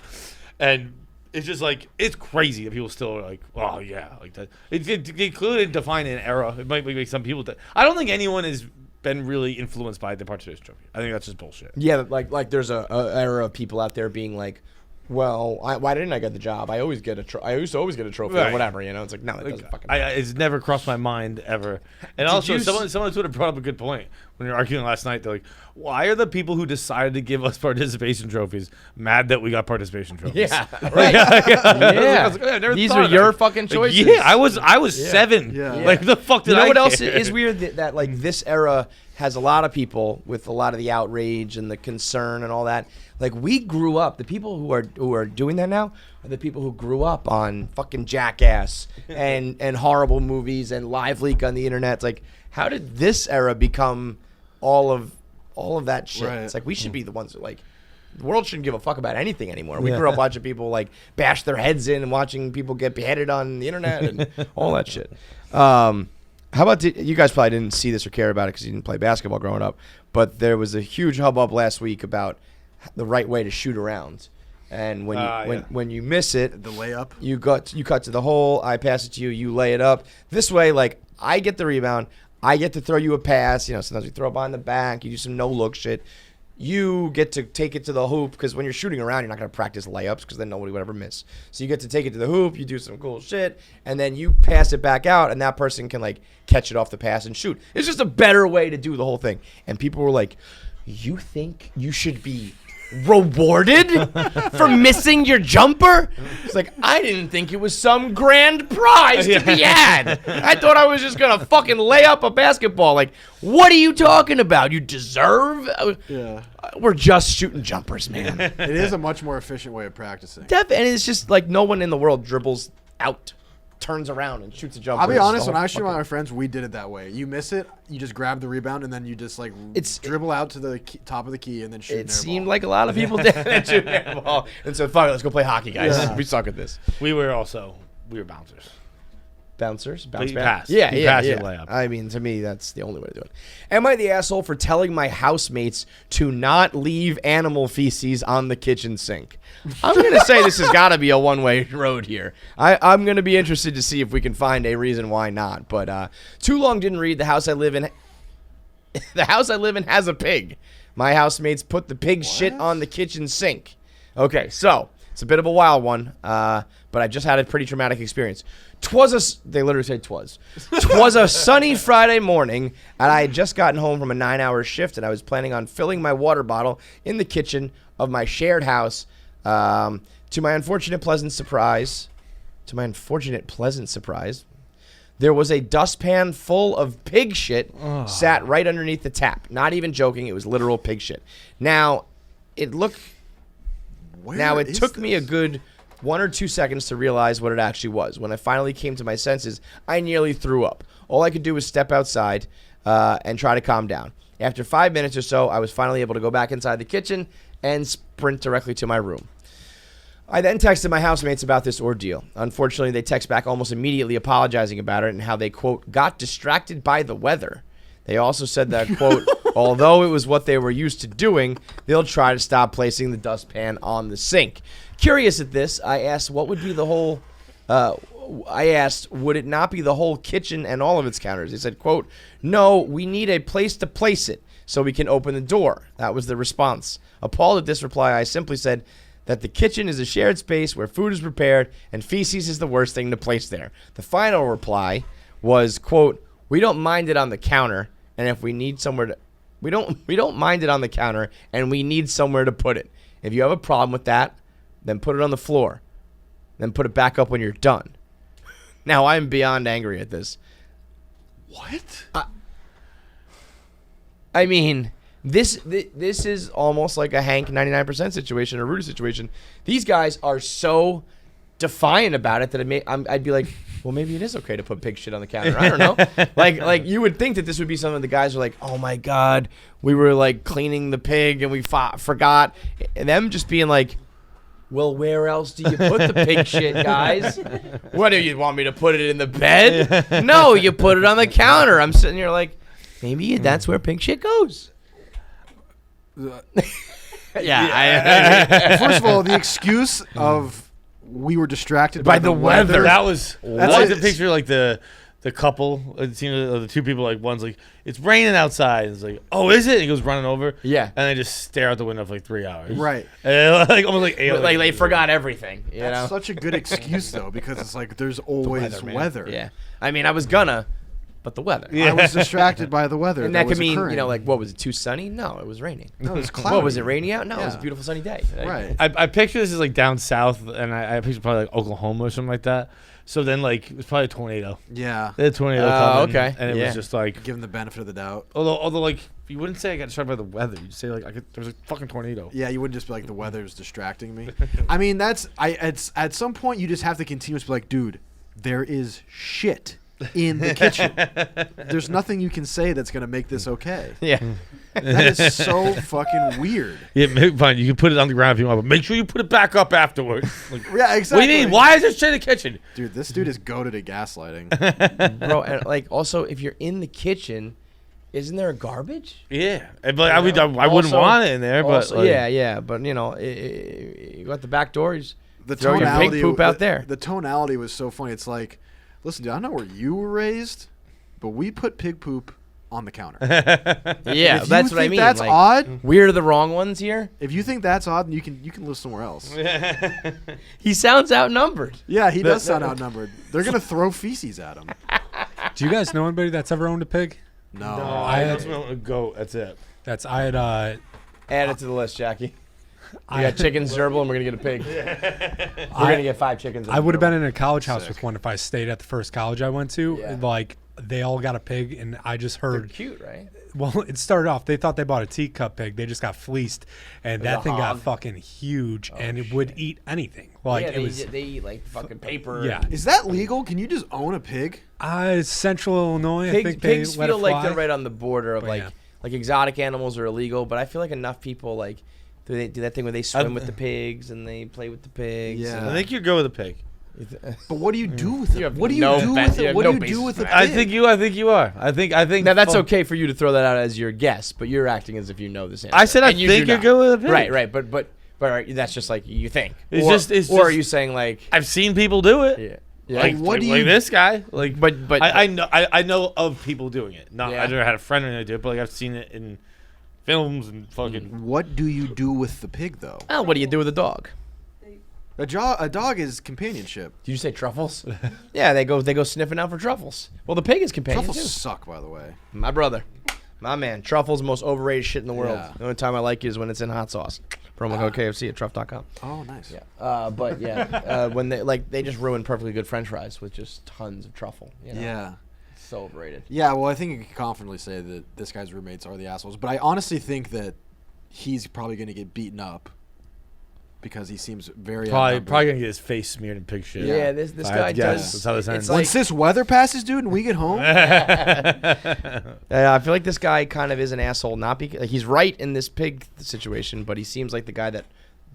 and it's just like it's crazy that people still are like, oh yeah, like that. They clearly define an era. It might make some people. I don't think anyone has been really influenced by the participation trophy. I think that's just bullshit. Yeah, like there's a era of people out there being like, well, why didn't I get the job? I used to always get a trophy or Right. whatever. It's like no, that doesn't fucking. It's never crossed my mind ever. And also, you someone on Twitter brought up a good point when you were arguing last night. They're like, "Why are the people who decided to give us participation trophies mad that we got participation trophies?" Yeah, right. I was like, "I never These thought are of your that." fucking Like, choices. yeah, I was 7. Yeah. Like the fuck did You know I what else care? is weird? That like this era has a lot of people with a lot of the outrage and the concern and all that. Like we grew up, the people who are doing that now are the people who grew up on fucking Jackass and horrible movies and live leak on the internet. It's like, how did this era become all of that shit? Right. It's like we should be the ones that like. The world shouldn't give a fuck about anything anymore. We grew up watching people like bash their heads in and watching people get beheaded on the internet and all that shit. How about you guys probably didn't see this or care about it because you didn't play basketball growing up, but there was a huge hubbub last week about the right way to shoot around. And when you miss it, The layup. you cut to the hole, I pass it to you, you lay it up. This way, like, I get the rebound, I get to throw you a pass. You know, sometimes we throw it behind the back, you do some no-look shit. You get to take it to the hoop because when you're shooting around, you're not going to practice layups because then nobody would ever miss. So you get to take it to the hoop, you do some cool shit, and then you pass it back out, and that person can, like, catch it off the pass and shoot. It's just a better way to do the whole thing. And people were like, you think you should be rewarded for missing your jumper? It's like, I didn't think it was some grand prize to be had. I thought I was just gonna fucking lay up a basketball. Like, what are you talking about? You deserve? Yeah. We're just shooting jumpers, man. It is a much more efficient way of practicing. And it's just like no one in the world dribbles out, turns around and shoots a jumper. I'll be It's honest, the when I whole shoot with fucking- my friends, we did it that way. You miss it, you just grab the rebound, and then you just like dribble out to the top of the key and then shoot an It air seemed ball. like a lot of people did that shoot an air ball. And so, fuck it, let's go play hockey, guys. Yeah. We suck at this. We were bouncers. Bouncers, But bounce you back. pass. Yeah, You yeah, pass yeah. your layup. I mean, to me, that's the only way to do it. Am I the asshole for telling my housemates to not leave animal feces on the kitchen sink? I'm gonna say this has got to be a one-way road here. I'm gonna be interested to see if we can find a reason why not. But too long didn't read. The house I live in. The house I live in has a pig. My housemates put the pig shit on the kitchen sink. Okay, so it's a bit of a wild one, but I just had a pretty traumatic experience. They literally said twas a sunny Friday morning, and I had just gotten home from a 9-hour shift, and I was planning on filling my water bottle in the kitchen of my shared house. To my unfortunate pleasant surprise, there was a dustpan full of pig shit sat right underneath the tap. Not even joking, it was literal pig shit. Now, it took me a good 1 or 2 seconds to realize what it actually was. When I finally came to my senses, I nearly threw up. All I could do was step outside and try to calm down. After 5 minutes or so, I was finally able to go back inside the kitchen and sprint directly to my room. I then texted my housemates about this ordeal. Unfortunately, they text back almost immediately apologizing about it and how they, quote, got distracted by the weather. They also said that, quote, although it was what they were used to doing, they'll try to stop placing the dustpan on the sink. Curious at this, I asked would it not be the whole kitchen and all of its counters? They said, quote, no, we need a place to place it so we can open the door. That was the response. Appalled at this reply, I simply said that the kitchen is a shared space where food is prepared and feces is the worst thing to place there. The final reply was, quote, we don't mind it on the counter, and if we need somewhere to we don't mind it on the counter, and we need somewhere to put it. If you have a problem with that, then put it on the floor. Then put it back up when you're done. Now, I'm beyond angry at this. What? I mean, this is almost like a Hank 99% situation or Rudy situation. These guys are so defiant about it that I'd be like, well, maybe it is okay to put pig shit on the counter. I don't know. like you would think that this would be something the guys are like, oh my God, we were like cleaning the pig and we forgot. And them just being like, well, where else do you put the pig shit, guys? What do you want me to put it in the bed? No, you put it on the counter. I'm sitting here like, maybe that's where pig shit goes. Yeah. First of all, the excuse of we were distracted by the weather. That was That's like it. the picture, like the couple, the two people, like one's like, it's raining outside. It's like, oh, is it? And he goes running over. Yeah. And they just stare out the window for like 3 hours. Right. And like almost like aliens. Like they forgot everything. You That's know? such a good excuse though, because it's like there's always man. weather. Yeah. I mean, I was gonna, but the weather. Yeah. I was distracted by the weather. And that could was mean, occurring. like, what was it, too sunny? No, it was raining. No, it was cloudy. What was it, rainy out? No, it was a Yeah. beautiful sunny day. Right. I picture this as like down south, and I picture probably like Oklahoma or something like that. So then, like, it was probably a tornado. Yeah. They had a tornado Oh, coming, okay. and it Yeah. was just like, Give him the benefit of the doubt. although, like, you wouldn't say I got distracted by the weather. You'd say like, there was a fucking tornado. Yeah, you wouldn't just be like the weather's distracting me. I mean, it's at some point you just have to continuously be like, dude, there is shit in the kitchen. There's nothing you can say that's gonna make this okay. Yeah. That is so fucking weird. Yeah, fine. You can put it on the ground if you want, but make sure you put it back up afterwards. Like, Yeah, exactly. what do you mean? Why is there shit in the kitchen? Dude, this dude is goated at gaslighting. Bro, and like also if you're in the kitchen, isn't there a garbage? Yeah, but I wouldn't Also- want it in there. But Also, like, yeah, but you know, you got the back door. You The throw your pig poop out there. The tonality was so funny. It's like, listen, dude, I don't know where you were raised, but we put pig poop on the counter. Yeah, If that's you what I think mean. That's like, odd. We're the wrong ones here. If you think that's odd, then you can live somewhere else. He sounds outnumbered. Yeah, he does sound outnumbered. They're gonna throw feces at him. Do you guys know anybody that's ever owned a pig? No. I just want a goat. That's it. I had Add it to the list, Jackie. We got chickens, gerbil, and we're gonna get a pig. We're gonna get 5 chickens. I would have been in a college house with one if I stayed at the first college I went to. Yeah. Like they all got a pig, and I just They're heard. cute, right? Well, it started off. They thought they bought a teacup pig. They just got fleeced, and It was that a thing got hog. fucking huge, and it would eat anything. Like yeah, it they, was. they eat like fucking paper. Yeah. Is that legal? Can you just own a pig? Central Illinois. I Pigs, think they pigs let feel it like fly. they're right on the border of But like yeah. like exotic animals are illegal, but I feel like enough people like do that thing where they swim with the pigs and they play with the pigs. Yeah. I think you go with a pig. But what do you do with You it? have What do you no do ba- with you it? have What no do you basis do with for a that. pig? I think you are. I think. Now that's oh, okay for you to throw that out as your guess, but you're acting as if you know this answer. I said I And you think do you not. go with a pig. Right, but that's just like you think. It's or, just- it's or are just- you saying like I've seen people do it. yeah. Yeah. Like, What do like you- this guy. Like, but I know of people doing it. Not Yeah. I never had a friend or anything do it, but like I've seen it in films and fucking. What do you do with the pig though? oh, what do you do with a dog? A dog is companionship. Did you say truffles? Yeah, they go sniffing out for truffles. Well, the pig is companion Truffles too. suck, by the way. My brother, my man, truffles the most overrated shit in the world. Yeah. The only time I like it is when it's in hot sauce. Promo code KFC at truff.com. Oh, nice. Yeah. But yeah, when they just ruin perfectly good French fries with just tons of truffle. You know? Yeah. It's so overrated. Yeah, well, I think you can confidently say that this guy's roommates are the assholes. But I honestly think that he's probably going to get beaten up because he seems very Probably outnumbered. gonna get his face smeared in pig shit. Yeah, this I guy guess. does. That's how this it's ends. like- Once this weather passes, dude, and we get home, I feel like this guy kind of is an asshole. Not because like, he's right in this pig situation, but he seems like the guy that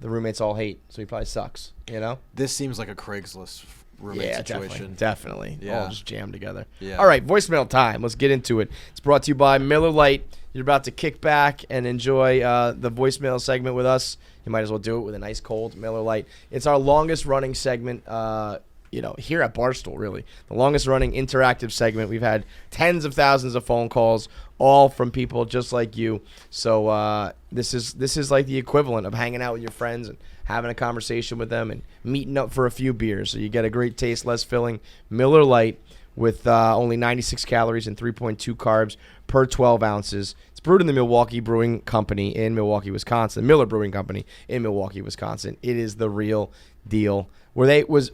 the roommates all hate. So he probably sucks. You know? this seems like a Craigslist roommate situation. Definitely. Yeah. All just jammed together. Yeah. All right, voicemail time. Let's get into it. It's brought to you by Miller Lite. You're about to kick back and enjoy the voicemail segment with us. You might as well do it with a nice cold Miller Lite. It's our longest running segment, here at Barstool, really. The longest running interactive segment. We've had tens of thousands of phone calls, all from people just like you. So this is like the equivalent of hanging out with your friends and having a conversation with them and meeting up for a few beers. So you get a great taste, less filling Miller Lite with only 96 calories and 3.2 carbs per 12 ounces. It's brewed in the Milwaukee Brewing Company in Milwaukee, Wisconsin. Miller Brewing Company in Milwaukee, Wisconsin. It is the real deal. Was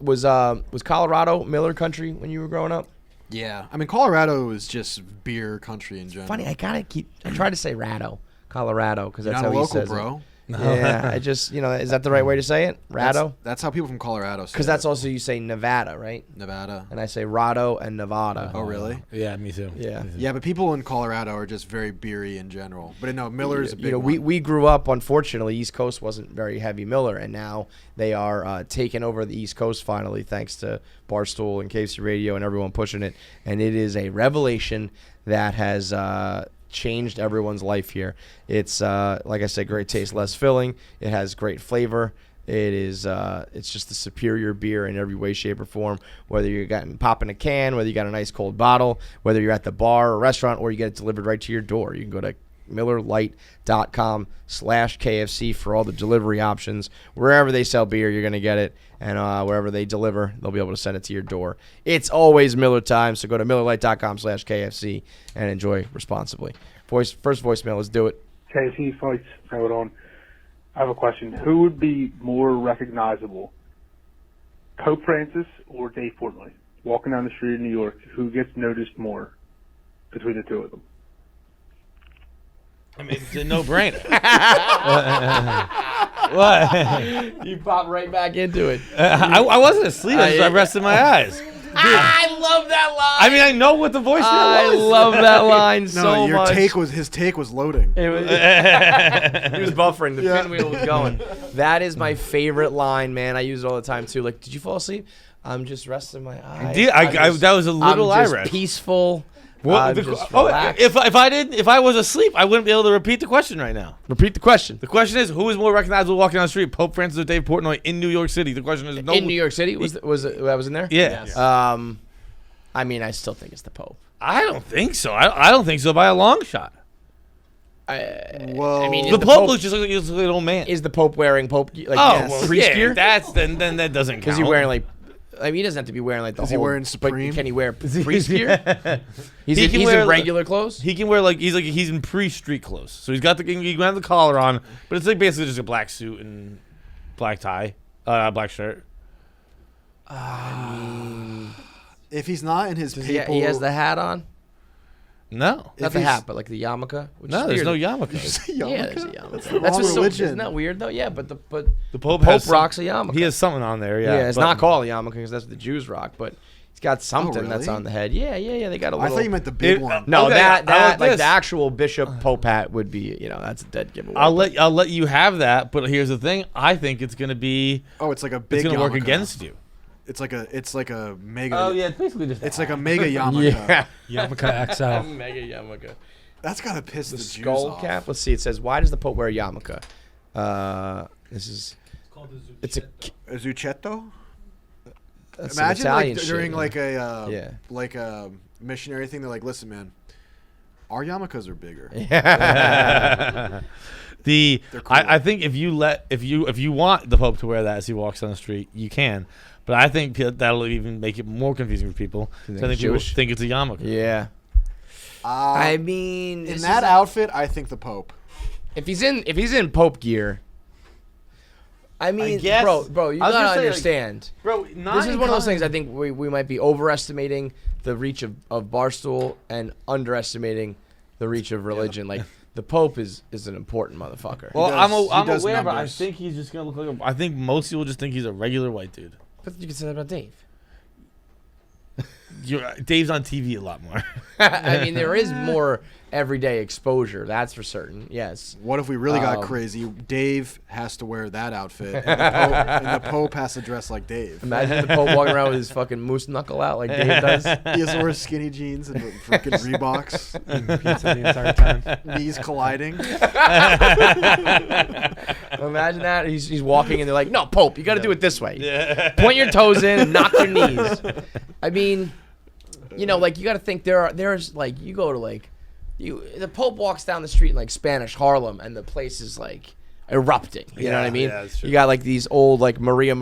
Colorado Miller country when you were growing up? Yeah. I mean, Colorado is just beer country in general. Funny, I try to say Rado, Colorado, because You're that's not how a he local, says bro. it. Yeah, I just, is that the right way to say it? Rado? That's how people from Colorado say Because that's also, you say Nevada, right? Nevada. And I say Rado and Nevada. Oh, really? Yeah, me too. Yeah. Yeah, but people in Colorado are just very beery in general. But no, Miller is a big one. we grew up, unfortunately, East Coast wasn't very heavy Miller, and now they are taking over the East Coast finally, thanks to Barstool and KFC Radio and everyone pushing it. And it is a revelation that has changed everyone's life here. It's like I said, great taste, less filling. It has great flavor. It is it's just a superior beer in every way, shape, or form. Whether you're popping a can, whether you got a nice cold bottle, whether you're at the bar or restaurant, or you get it delivered right to your door. You can go to MillerLite.com/KFC for all the delivery options. Wherever they sell beer, you're going to get it. And wherever they deliver, they'll be able to send it to your door. It's always Miller time, so go to MillerLite.com/KFC and enjoy responsibly. First voicemail, let's do it. KFC fights going on. I have a question. Who would be more recognizable Pope Francis or Dave Portnoy? Walking down the street in New York, who gets noticed more between the two of them? I mean, it's a no-brainer. What? You pop right back into it. I wasn't asleep. I rested my eyes. I love that line. I mean, I know what the voicemail I was. love that line so No, your much. his take was loading. It was, he was buffering. The pinwheel was going. That is my favorite line, man. I use it all the time too. Like, did you fall asleep? I'm just resting my eyes. That was a little I'm eye just rest. peaceful. What, Just relaxed. if I was asleep, I wouldn't be able to repeat the question right now. Repeat the question. The question is, who is more recognizable walking down the street, Pope Francis or Dave Portnoy in New York City? The question is, In New York City, was that was in there? Yeah. Yes. I mean, I still think it's the Pope. I don't think so. I don't think so by a long shot. Well, I mean, The Pope looks just like an old man. Is the Pope wearing Pope like well, priest yeah, gear? then that doesn't count. Is he wearing like? I mean, he doesn't have to be wearing like the Is he whole. wearing but Supreme? can he wear priest gear? He's He in, can he's wear, in like- regular clothes. He can wear he's in pre-street clothes. So he's got he can have the collar on, but it's like basically just a black suit and black tie, black shirt. if he's not in his papal, He has the hat on. No, Not the hat, but like the yarmulke. Which no, is there's weird. no yarmulke. Yeah, there's a yarmulke. That's the That's wrong what's so, religion. isn't that weird though? Yeah, but the The Pope rocks a yarmulke. He has something on there. Yeah, it's but- not called a yarmulke because that's what the Jews rock, but he's got something that's really? on the head. Yeah. They got a I little. thought you meant the big It- one. No, Okay, that I like like this. the actual bishop pope hat would be, that's a dead giveaway. I'll let you have that, but here's the thing. I think it's gonna be Oh, it's like a big. it's gonna work yarmulke. against you. It's like a mega. Oh yeah, it's basically just. It's like a mega yarmulke. Yeah, Yarmulke XL. mega yarmulke. That's gotta piss the, The Jews skull off. cap. Let's see. It says, "Why does the pope wear a yarmulke?" This is. It's a. A zucchetto. That's some Imagine Italian like during shit, like a Yeah. like a missionary thing. They're like, listen, man, our yarmulkes are bigger. The They're cool. I think if you want the Pope to wear that as he walks down the street, you can. But I think that'll even make it more confusing for people. You So think I think it's people Jewish? think it's a yarmulke. Yeah. I mean, in that outfit, I think the Pope. if he's in pope gear. I mean, guess- bro, you I was gotta gonna say, like, understand. Bro, This is one of those things I think we might be overestimating the reach of Barstool and underestimating the reach of religion. Like the Pope is an important motherfucker. Well, does- I'm he does aware, but I numbers. think he's just gonna look like. I think most people just think he's a regular white dude. But you can say that about Dave. Dave's on TV a lot more. I mean, there is more everyday exposure. That's for certain. Yes. What if we really got crazy? Dave has to wear that outfit, and the Pope has to dress like Dave. Imagine the Pope walking around with his fucking moose knuckle out like Dave does. He has to wear skinny jeans and freaking Reeboks, Pizza the entire time. knees colliding. Imagine that. He's walking and they're like, "No, Pope, you got to do it this way. Point your toes in, and knock your knees." I mean, like you got to think there's like you go to like the Pope walks down the street in like Spanish Harlem and the place is like erupting. You know what I mean? yeah, that's true. You got like these old like Maria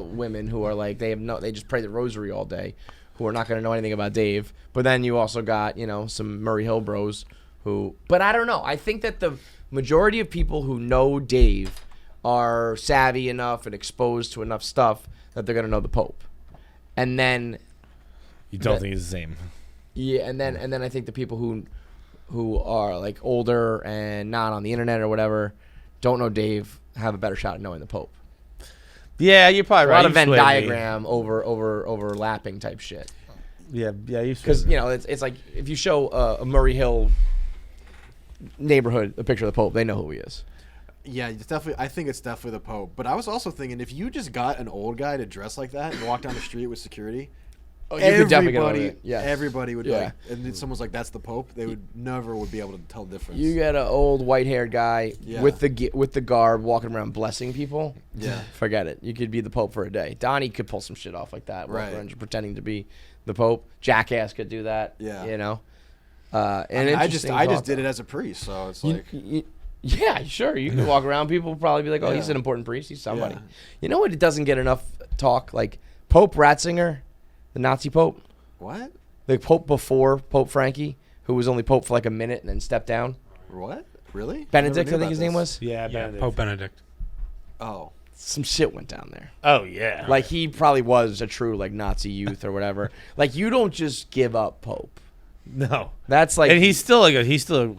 women who are like they just pray the rosary all day, who are not going to know anything about Dave. But then you also got some Murray Hill bros who. But I don't know. I think that the majority of people who know Dave are savvy enough and exposed to enough stuff that they're going to know the Pope. And then You don't think he's the same? yeah, and then I think the people who are like older and not on the internet or whatever don't know Dave have a better shot at knowing the Pope. Yeah, you're probably A right. lot of You Venn swayed me. diagram overlapping type shit. Yeah, you Because it's like if you show a Murray Hill neighborhood a picture of the Pope, they know who he is. Yeah, it's definitely. I think it's definitely the Pope. But I was also thinking, if you just got an old guy to dress like that and walk down the street with security, You could definitely get away with everybody, it. Yes. everybody would Yeah. like. And then someone's like, "That's the Pope." They would never be able to tell the difference. You get an old white-haired guy Yeah. with the garb walking around blessing people. Yeah. Forget it. You could be the Pope for a day. Donnie could pull some shit off like that, walk Right. around just pretending to be the Pope. Jackass could do that. Yeah. And I just did it as a priest, so it's like. Yeah, sure. You can walk around. People will probably be like, "Oh, he's Yeah. an important priest. He's somebody." Yeah. You know what? It doesn't get enough talk. Like Pope Ratzinger, the Nazi Pope, What? the Pope before Pope Frankie, who was only Pope for like a minute and then stepped down. What? Really? Benedict, Never I knew think his about name this. was. Yeah, Yeah, Benedict. Pope Benedict. Oh. some shit went down there. Oh yeah. Like he probably was a true like Nazi youth or whatever. Like you don't just give up Pope. No. That's like, And he's still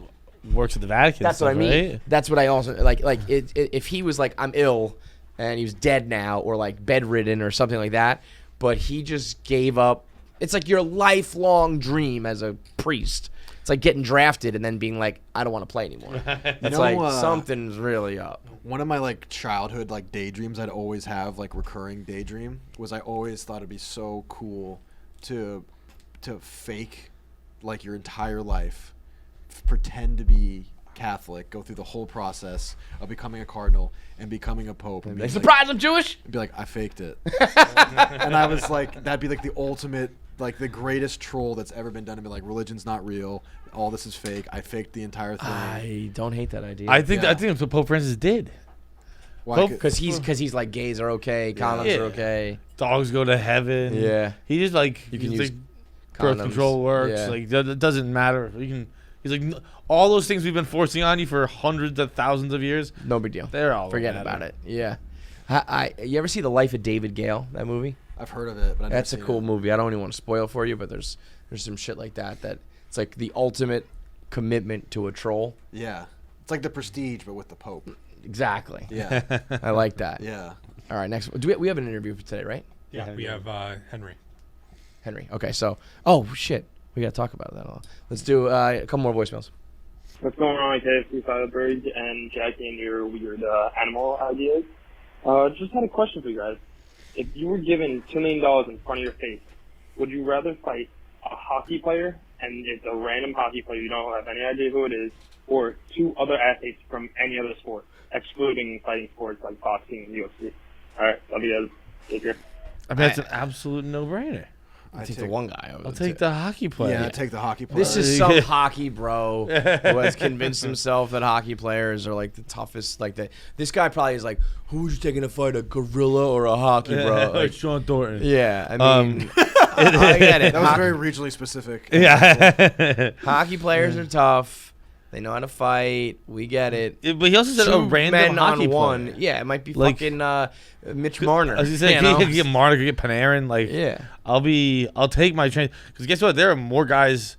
works at the Vatican. that's what I mean. Right? That's what I also like. If he was like, I'm ill and he was dead now, or like bedridden or something like that, but he just gave up. It's like your lifelong dream as a priest. It's like getting drafted and then being like, I don't want to play anymore. It's like something's really up. One of my like childhood like daydreams I'd always have, like recurring daydream, was I always thought it'd be so cool to fake like your entire life, pretend to be Catholic, go through the whole process of becoming a cardinal and becoming a pope. And Like, surprise, I'm Jewish. be like, I faked it. And I was like, that'd be like the ultimate, like the greatest troll that's ever been done to me. Like, religion's not real. All this is fake. I faked the entire thing. I don't hate that idea. I think that's what Pope Francis did. Why? because he's like gays are okay, condoms Yeah. are okay. Dogs go to heaven. Yeah. He just like You can he's use like, birth condoms. control works. Yeah. Like it doesn't matter. You can. He's like all those things we've been forcing on you for hundreds of thousands of years. No big deal. They're all Forget matter. about it. Yeah. You ever see The Life of David Gale? That movie? I've heard of it, but I've That's a never cool seen movie. I don't even want to spoil for you, but there's some shit like that it's like the ultimate commitment to a troll. it. Yeah. It's like The Prestige, but with the Pope. Exactly. Yeah. I like that. Yeah. All right, next. We have an interview for today, right? Yeah, we have Henry. Henry. Okay, so shit, we gotta talk about that. Let's do a couple more voicemails. What's going on, KFC Firebird and Jackie and your weird animal ideas? Just had a question for you guys. If you were given $2 million in front of your face, would you rather fight a hockey player, and it's a random hockey player, you don't have any idea who it is, or two other athletes from any other sport, excluding fighting sports like boxing and UFC? Alright, love you guys. Take care. I mean, that's an absolute no-brainer. I take the one guy. I'll take the hockey player. Yeah, take the hockey player. This is some hockey bro who has convinced himself that hockey players are like the toughest. This guy probably is like, who would you taking to fight, a gorilla or a hockey bro? Like Sean Thornton. Yeah, I mean, I get it. That was very regionally specific. Yeah. Hockey players are tough. They know how to fight. We get it. But he also said a Two random men hockey on one. player. Yeah, it might be Like- fucking Mitch Marner. I was gonna say, you know? could get Marner, could get Panarin. Like, Yeah. I'll take my chance. Because guess what? There are more guys.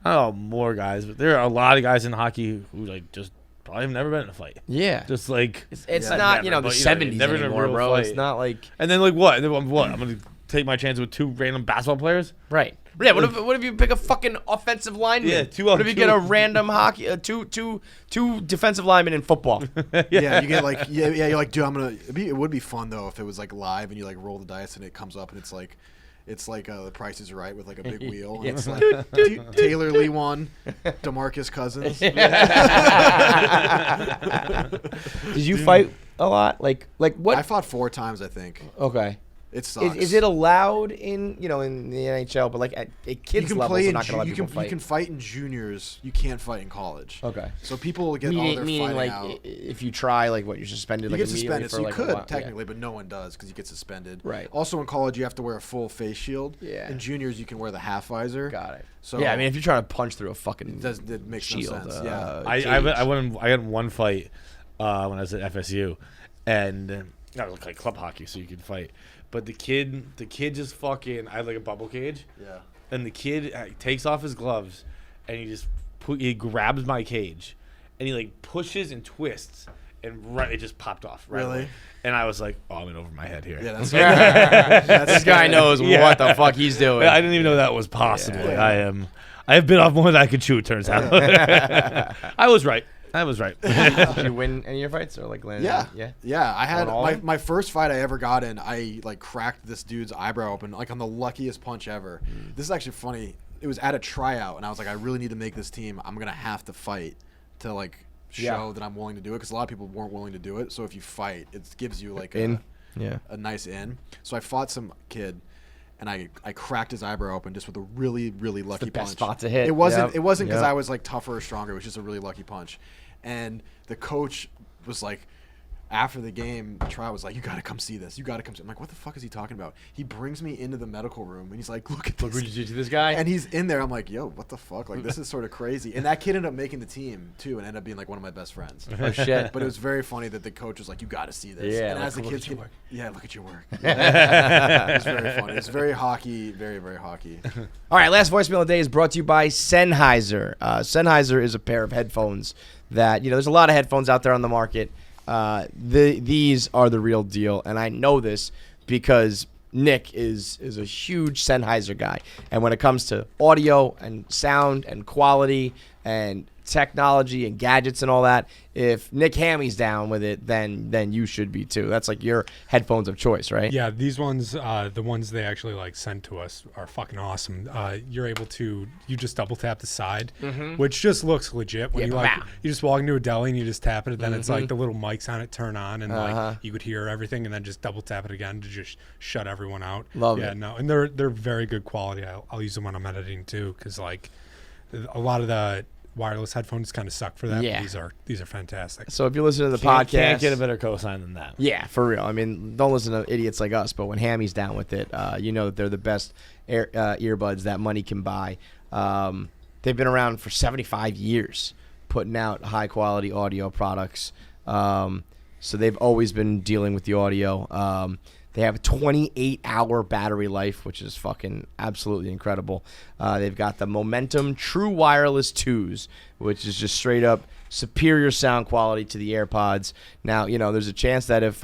I don't know more guys, but there are a lot of guys in hockey who like just probably have never been in a fight. Yeah. Just like It's Yeah, not, never, the but, you know, 70s never in a anymore, real bro. It's fight. not like And then like what? And then what? I'm gonna take my chance with two random basketball players. right. Yeah. What if you pick a fucking offensive lineman? Yeah, two What on if you two. get a random hockey two defensive linemen in football? Yeah, you get like you're like, dude, it would be fun though if it was like live and you like roll the dice and it comes up and it's like The Price is Right with like a big wheel. And it's like Taylor Lee won, DeMarcus Cousins. Did you fight a lot? Like what? I fought 4 times, I think. Okay. It sucks. Is it allowed in in the NHL? But like at kids levels, they're not gonna let people fight. You can fight in juniors. You can't fight in college. Okay. So people get all their Meaning fighting like out. if you try, like what, you're suspended. You like get immediately suspended, for so you like a could while. technically, but no one does because you get suspended. Right. Also in college, you have to wear a full face shield. Yeah. In juniors, you can wear the half visor. Got it. So yeah, I mean, if you're trying to punch through a fucking it makes shield, no sense. Yeah. I got in one fight when I was at FSU, and that was like club hockey, so you could fight. But the kid just fucking. I had like a bubble cage. Yeah. And the kid takes off his gloves, and he grabs my cage, and he like pushes and twists, and it just popped off. Right Really? away. And I was like, oh, I'm in over my head here. Yeah, that's this guy knows what the fuck he's doing. I didn't even know that was possible. Yeah. I have bit off more than I could chew. It turns out. I was right. Did you win any of your fights or like land? Yeah. I had Won all of them? my first fight I ever got in. I like cracked this dude's eyebrow open like on the luckiest punch ever. This is actually funny. It was at a tryout, and I was like, I really need to make this team. I'm gonna have to fight to like show that I'm willing to do it because a lot of people weren't willing to do it. So if you fight, it gives you like a nice in. So I fought some kid. And I cracked his eyebrow open just with a really, really lucky the best punch. spot to hit. It wasn't Yep. because Yep. I was like tougher or stronger. It was just a really lucky punch. And the coach was like, after the game, Troy was like, "You gotta come see this. You gotta come see." I'm like, "What the fuck is he talking about?" He brings me into the medical room and he's like, "Look at this." Look, did you see this guy? And he's in there. I'm like, "Yo, what the fuck? Like, this is sort of crazy." And that kid ended up making the team too, and ended up being like one of my best friends. Oh shit! But it was very funny that the coach was like, "You got to see this." Yeah, and like, as the look kids at your get, work. yeah, look at your work. It was very funny. It's very hockey, very very hockey. All right, last voicemail of the day is brought to you by Sennheiser. Sennheiser is a pair of headphones that, there's a lot of headphones out there on the market. These are the real deal, and I know this because Nick is a huge Sennheiser guy. And when it comes to audio and sound and quality and technology and gadgets and all that, if Nick Hammy's down with it, then you should be too. That's like your headphones of choice, right? Yeah, these ones, the ones they actually sent to us are fucking awesome. You're able to, you just double tap the side, which just looks legit. When you just walk into a deli and you just tap it, and then it's like the little mics on it turn on, and like you could hear everything, and then just double tap it again to just shut everyone out. Love yeah, it. no, and they're very good quality. I'll use them when I'm editing too, because like a lot of the wireless headphones kind of suck for that. Yeah. But these are fantastic. So if you listen to the podcast, Can't get a better cosign than that. yeah, for real. I mean, don't listen to idiots like us, but when Hammy's down with it, you know that they're the best earbuds that money can buy. They've been around for 75 years, putting out high-quality audio products. So they've always been dealing with the audio. They have a 28-hour battery life, which is fucking absolutely incredible. They've got the Momentum True Wireless 2s, which is just straight up superior sound quality to the AirPods. Now, there's a chance that if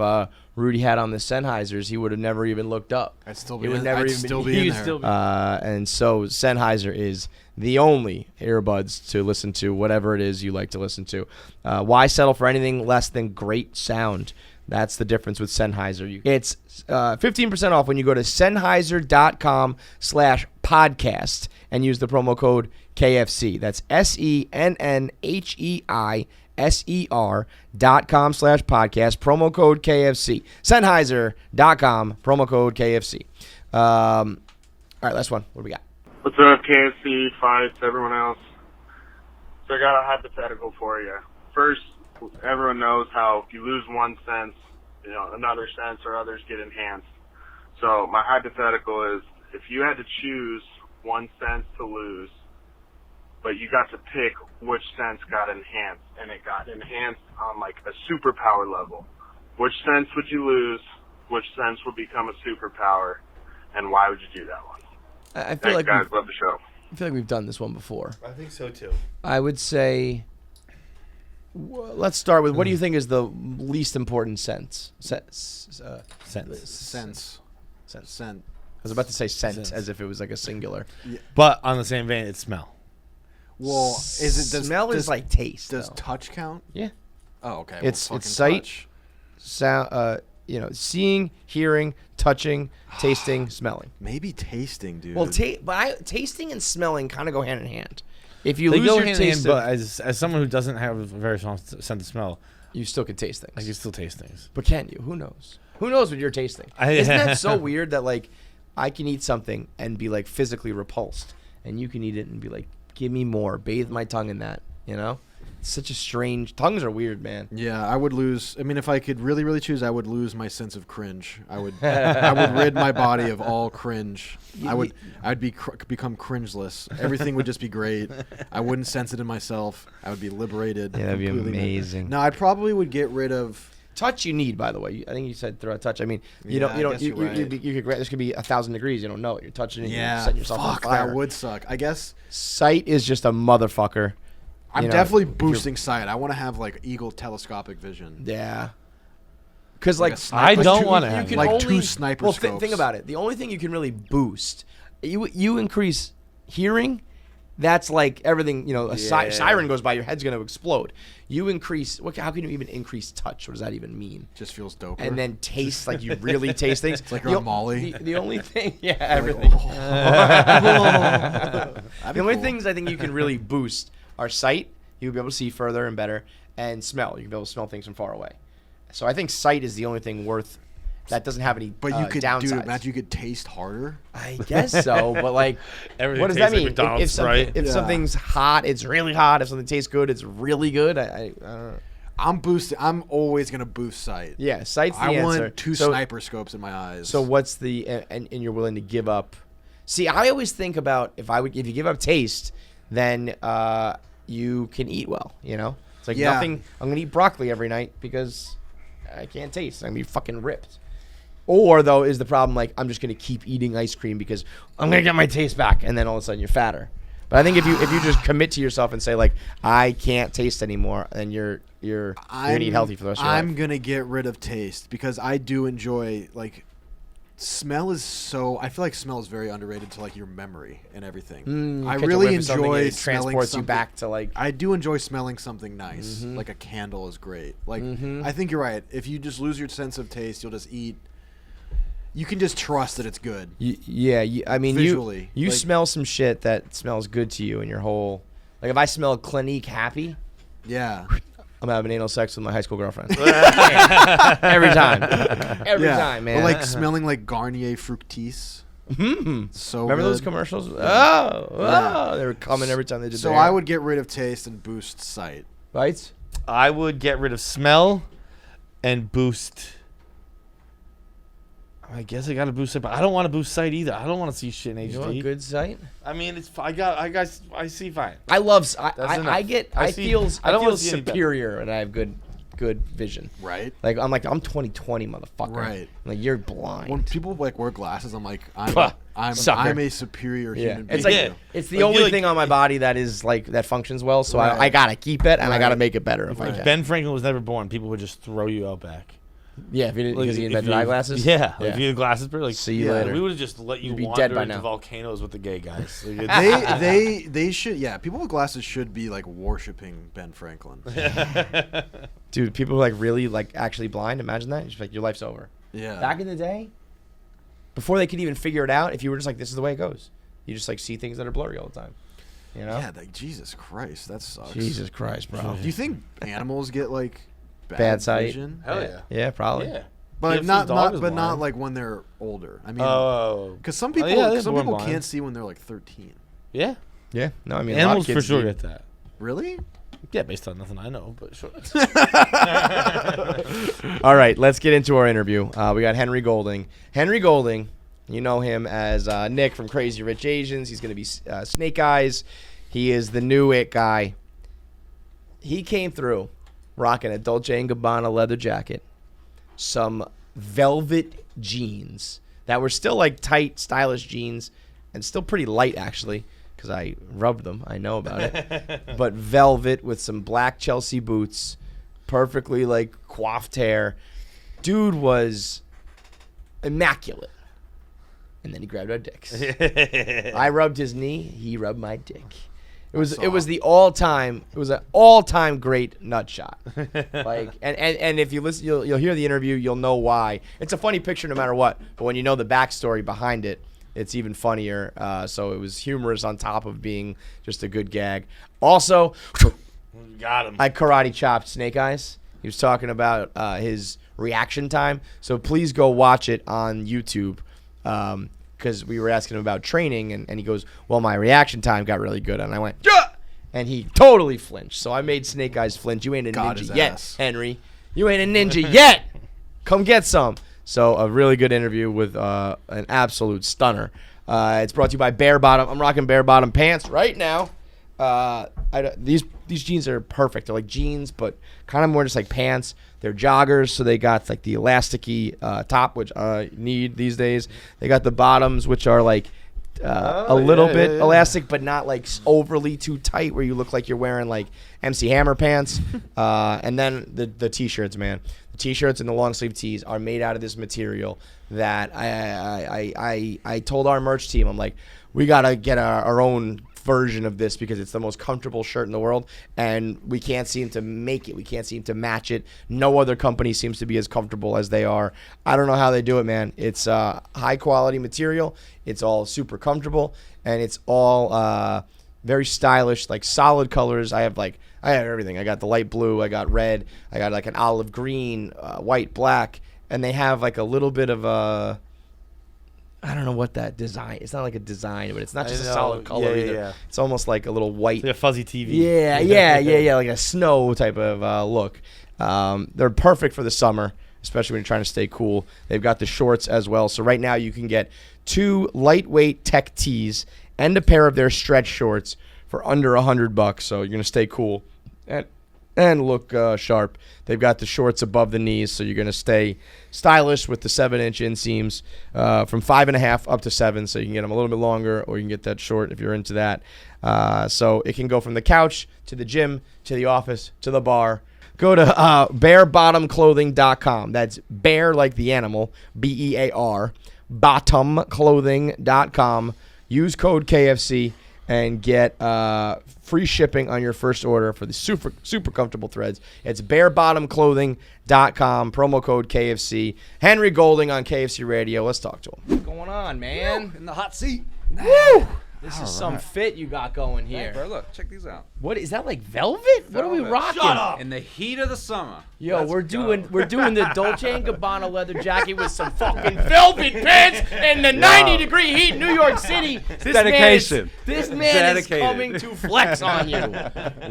Rudy had on the Sennheisers, he would have never even looked up. I'd still He be would in, never I'd even still be- be in he there. would still be- and so Sennheiser is the only earbuds to listen to whatever it is you like to listen to. Why settle for anything less than great sound? That's the difference with Sennheiser. It's 15% off when you go to Sennheiser.com/podcast and use the promo code KFC. That's SENNHEISER.com/podcast, promo code KFC. Sennheiser.com, promo code KFC. All right, last one. What do we got? What's up, KFC, fights, everyone else? So I got a hypothetical for you. First, everyone knows how if you lose one sense, another sense or others get enhanced. So my hypothetical is, if you had to choose one sense to lose, but you got to pick which sense got enhanced, and it got enhanced on like a superpower level, which sense would you lose? Which sense would become a superpower? And why would you do that one? I feel Thanks, guys. Love the show. I feel like we've done this one before. I think so too. I would say, let's start with, what do you think is the least important sense? Sense. Sense. I was about to say scent Sense. as if it was like a singular. But on the same vein, it's smell. Well, is it smell is like taste? Does though. touch count? Yeah. Oh, okay. It's fucking sight, touch. sound. Seeing, hearing, touching, tasting, smelling. Maybe tasting, dude. Well, tasting and smelling kind of go hand in hand. If you They lose go your hand in hand, taste, but as someone who doesn't have a very strong sense of smell, you still can taste things. I can still taste things. But can you? Who knows? Who knows what you're tasting? Isn't that so weird that like I can eat something and be like physically repulsed, and you can eat it and be like, give me more, bathe my tongue in that, It's such a strange. Tongues are weird, man. Yeah, I would lose. I mean, if I could really, really choose, I would lose my sense of cringe. I would rid my body of all cringe. I'd become cringeless. Everything would just be great. I wouldn't sense it in myself. I would be liberated. Yeah, that'd be completely. amazing. No, I probably would get rid of. Touch you need, by the way. I think you said throw a touch. I mean, you Yeah, don't. I You don't. guess You you're right. could. This could be 1,000 degrees. You don't know it. You're touching it. Yeah, You're setting yourself on fuck, fire. that would suck. I guess Sight is just a motherfucker. I'm definitely boosting sight. I want to have like eagle telescopic vision. Yeah. Because like I don't want to have can like only, two sniper well, scopes. think about it. The only thing you can really boost, you increase hearing. That's like everything. A siren goes by, your head's gonna explode. You increase. How can you even increase touch? What does that even mean? Just feels doper. And then taste, like you really taste things. It's like you're on Molly. The only thing, yeah, everything. The only things I think you can really boost are sight. You'll be able to see further and better, and smell. You can be able to smell things from far away. So I think sight is the only thing worth. That doesn't have any But you could, downsides. dude, imagine you could taste harder. I guess so, but like, Everything what does that tastes like mean? McDonald's, right? If Yeah. something's hot, it's really hot. If something tastes good, it's really good. I don't know. I'm boosting. I'm always gonna boost sight. Yeah, sight's the I answer. want 2 sniper scopes in my eyes. So what's the and you're willing to give up? See, I always think about if you give up taste, then you can eat well. You know, it's like nothing. I'm gonna eat broccoli every night because I can't taste. I'm gonna be fucking ripped. Or though is the problem like I'm just gonna keep eating ice cream because I'm gonna get my taste back, and then all of a sudden you're fatter. But I think if you just commit to yourself and say like I can't taste anymore, then you're gonna eat healthy for the rest of your life. I'm gonna get rid of taste because I do enjoy like smell is so. I feel like smell is very underrated to like your memory and everything. I really enjoy it smelling transports something. you back to like. I do enjoy smelling something nice, like a candle is great. Like I think you're right. If you just lose your sense of taste, you'll just eat. You can just trust that it's good. I mean, visually, you like, smell some shit that smells good to you in your whole. Like if I smell Clinique Happy, yeah, I'm having anal sex with my high school girlfriend. Every time, man. Or like smelling like Garnier Fructis. So remember good. those commercials? Oh, they were coming every time they did. So I would get rid of taste and boost sight. Right? I would get rid of smell and boost. I guess I got to boost sight, but I don't want to boost sight either. I don't want to see shit in HD. You want good sight? I mean, it's I see fine. I love. I feel superior, and I have good vision. Right. Like I'm 20/20 motherfucker. Right. Like you're blind. When people like wear glasses, I'm like I'm a superior human being. It's like it's the only thing on my body that is like that functions well. So I gotta keep it and I gotta make it better if I can. Ben Franklin was never born, people would just throw you out back. Yeah, because he invented eyeglasses. Yeah, if you had glasses, like see you later. We would have just let you be wander dead by into now. volcanoes with the gay guys. They should. Yeah, people with glasses should be like worshiping Ben Franklin. Dude, people who like really like actually blind. Imagine that. Just like your life's over. Yeah. Back in the day, before they could even figure it out, if you were just like, this is the way it goes, you just like see things that are blurry all the time. You know? Yeah. Like Jesus Christ, that sucks. Jesus Christ, bro. Do you think animals get like bad sight? Vision? Hell yeah. Yeah, probably. Yeah. But KFC's not dog is blind. not like when they're older. I mean, because some people they're born blind. can't see when they're like 13. Yeah. Yeah. No, I mean Animals a lot of kids for sure do. get that. Really? Yeah, based on nothing I know, but sure. All right, let's get into our interview. We got Henry Golding. Henry Golding, you know him as Nick from Crazy Rich Asians. He's going to be Snake Eyes. He is the new it guy. He came through rocking a Dolce & Gabbana leather jacket, some velvet jeans that were still like tight, stylish jeans and still pretty light actually because I rubbed them. I know about it. But velvet with some black Chelsea boots, perfectly like coiffed hair. Dude was immaculate. And then he grabbed our dicks. I rubbed his knee. He rubbed my dick. It was an all-time great nut shot. Like and if you listen, you'll hear the interview, you'll know why. It's a funny picture no matter what, but when you know the backstory behind it, it's even funnier. So it was humorous on top of being just a good gag. Also, got him. I karate chopped Snake Eyes. He was talking about his reaction time. So please go watch it on YouTube. Because we were asking him about training, and he goes, well, my reaction time got really good. And I went, yeah! And he totally flinched. So I made Snake Eyes flinch. You ain't a ninja yet, Henry. You ain't a ninja yet. Come get some. So a really good interview with an absolute stunner. It's brought to you by Bearbottom. I'm rocking Bearbottom pants right now. These jeans are perfect. They're like jeans, but kind of more just like pants. They're joggers, so they got like the elasticy top, which I need these days. They got the bottoms, which are like a little bit elastic, but not like overly too tight, where you look like you're wearing like MC Hammer pants. And then the t-shirts, man. The t-shirts and the long sleeve tees are made out of this material that I told our merch team, I'm like, we gotta get our own version of this because it's the most comfortable shirt in the world, and we can't seem to make it. We can't seem to match it. No other company seems to be as comfortable as they are. I don't know how they do it, man. It's high quality material. It's all super comfortable, and it's all very stylish, like solid colors. I have everything. I got the light blue. I got red. I got like an olive green, white, black, and they have like a little bit of a. I don't know what that design. It's not like a design, but it's not just a solid color either. Yeah. It's almost like a little white. It's like a fuzzy TV. Yeah, like a snow type of look. They're perfect for the summer, especially when you're trying to stay cool. They've got the shorts as well. So right now you can get 2 lightweight tech tees and a pair of their stretch shorts for under $100. So you're gonna stay cool and look sharp. They've got the shorts above the knees, so you're gonna stay stylish with the 7-inch inseams from 5.5 up to 7. So you can get them a little bit longer, or you can get that short if you're into that. So it can go from the couch to the gym to the office to the bar. Go to bearbottomclothing.com. That's bear like the animal, BEAR, bottomclothing.com. Use code KFC and get free shipping on your first order for the super comfortable threads. It's bearbottomclothing.com, promo code KFC. Henry Golding on KFC Radio. Let's talk to him. What's going on, man? In the hot seat. Woo! This is some fit you got going here. Hey, bro, look, check these out. What is that, like velvet? What are we rocking? Shut up. In the heat of the summer. Yo, we're doing the Dolce & Gabbana leather jacket with some fucking velvet pants in the 90-degree heat in New York City. This dedication. This man is coming to flex on you.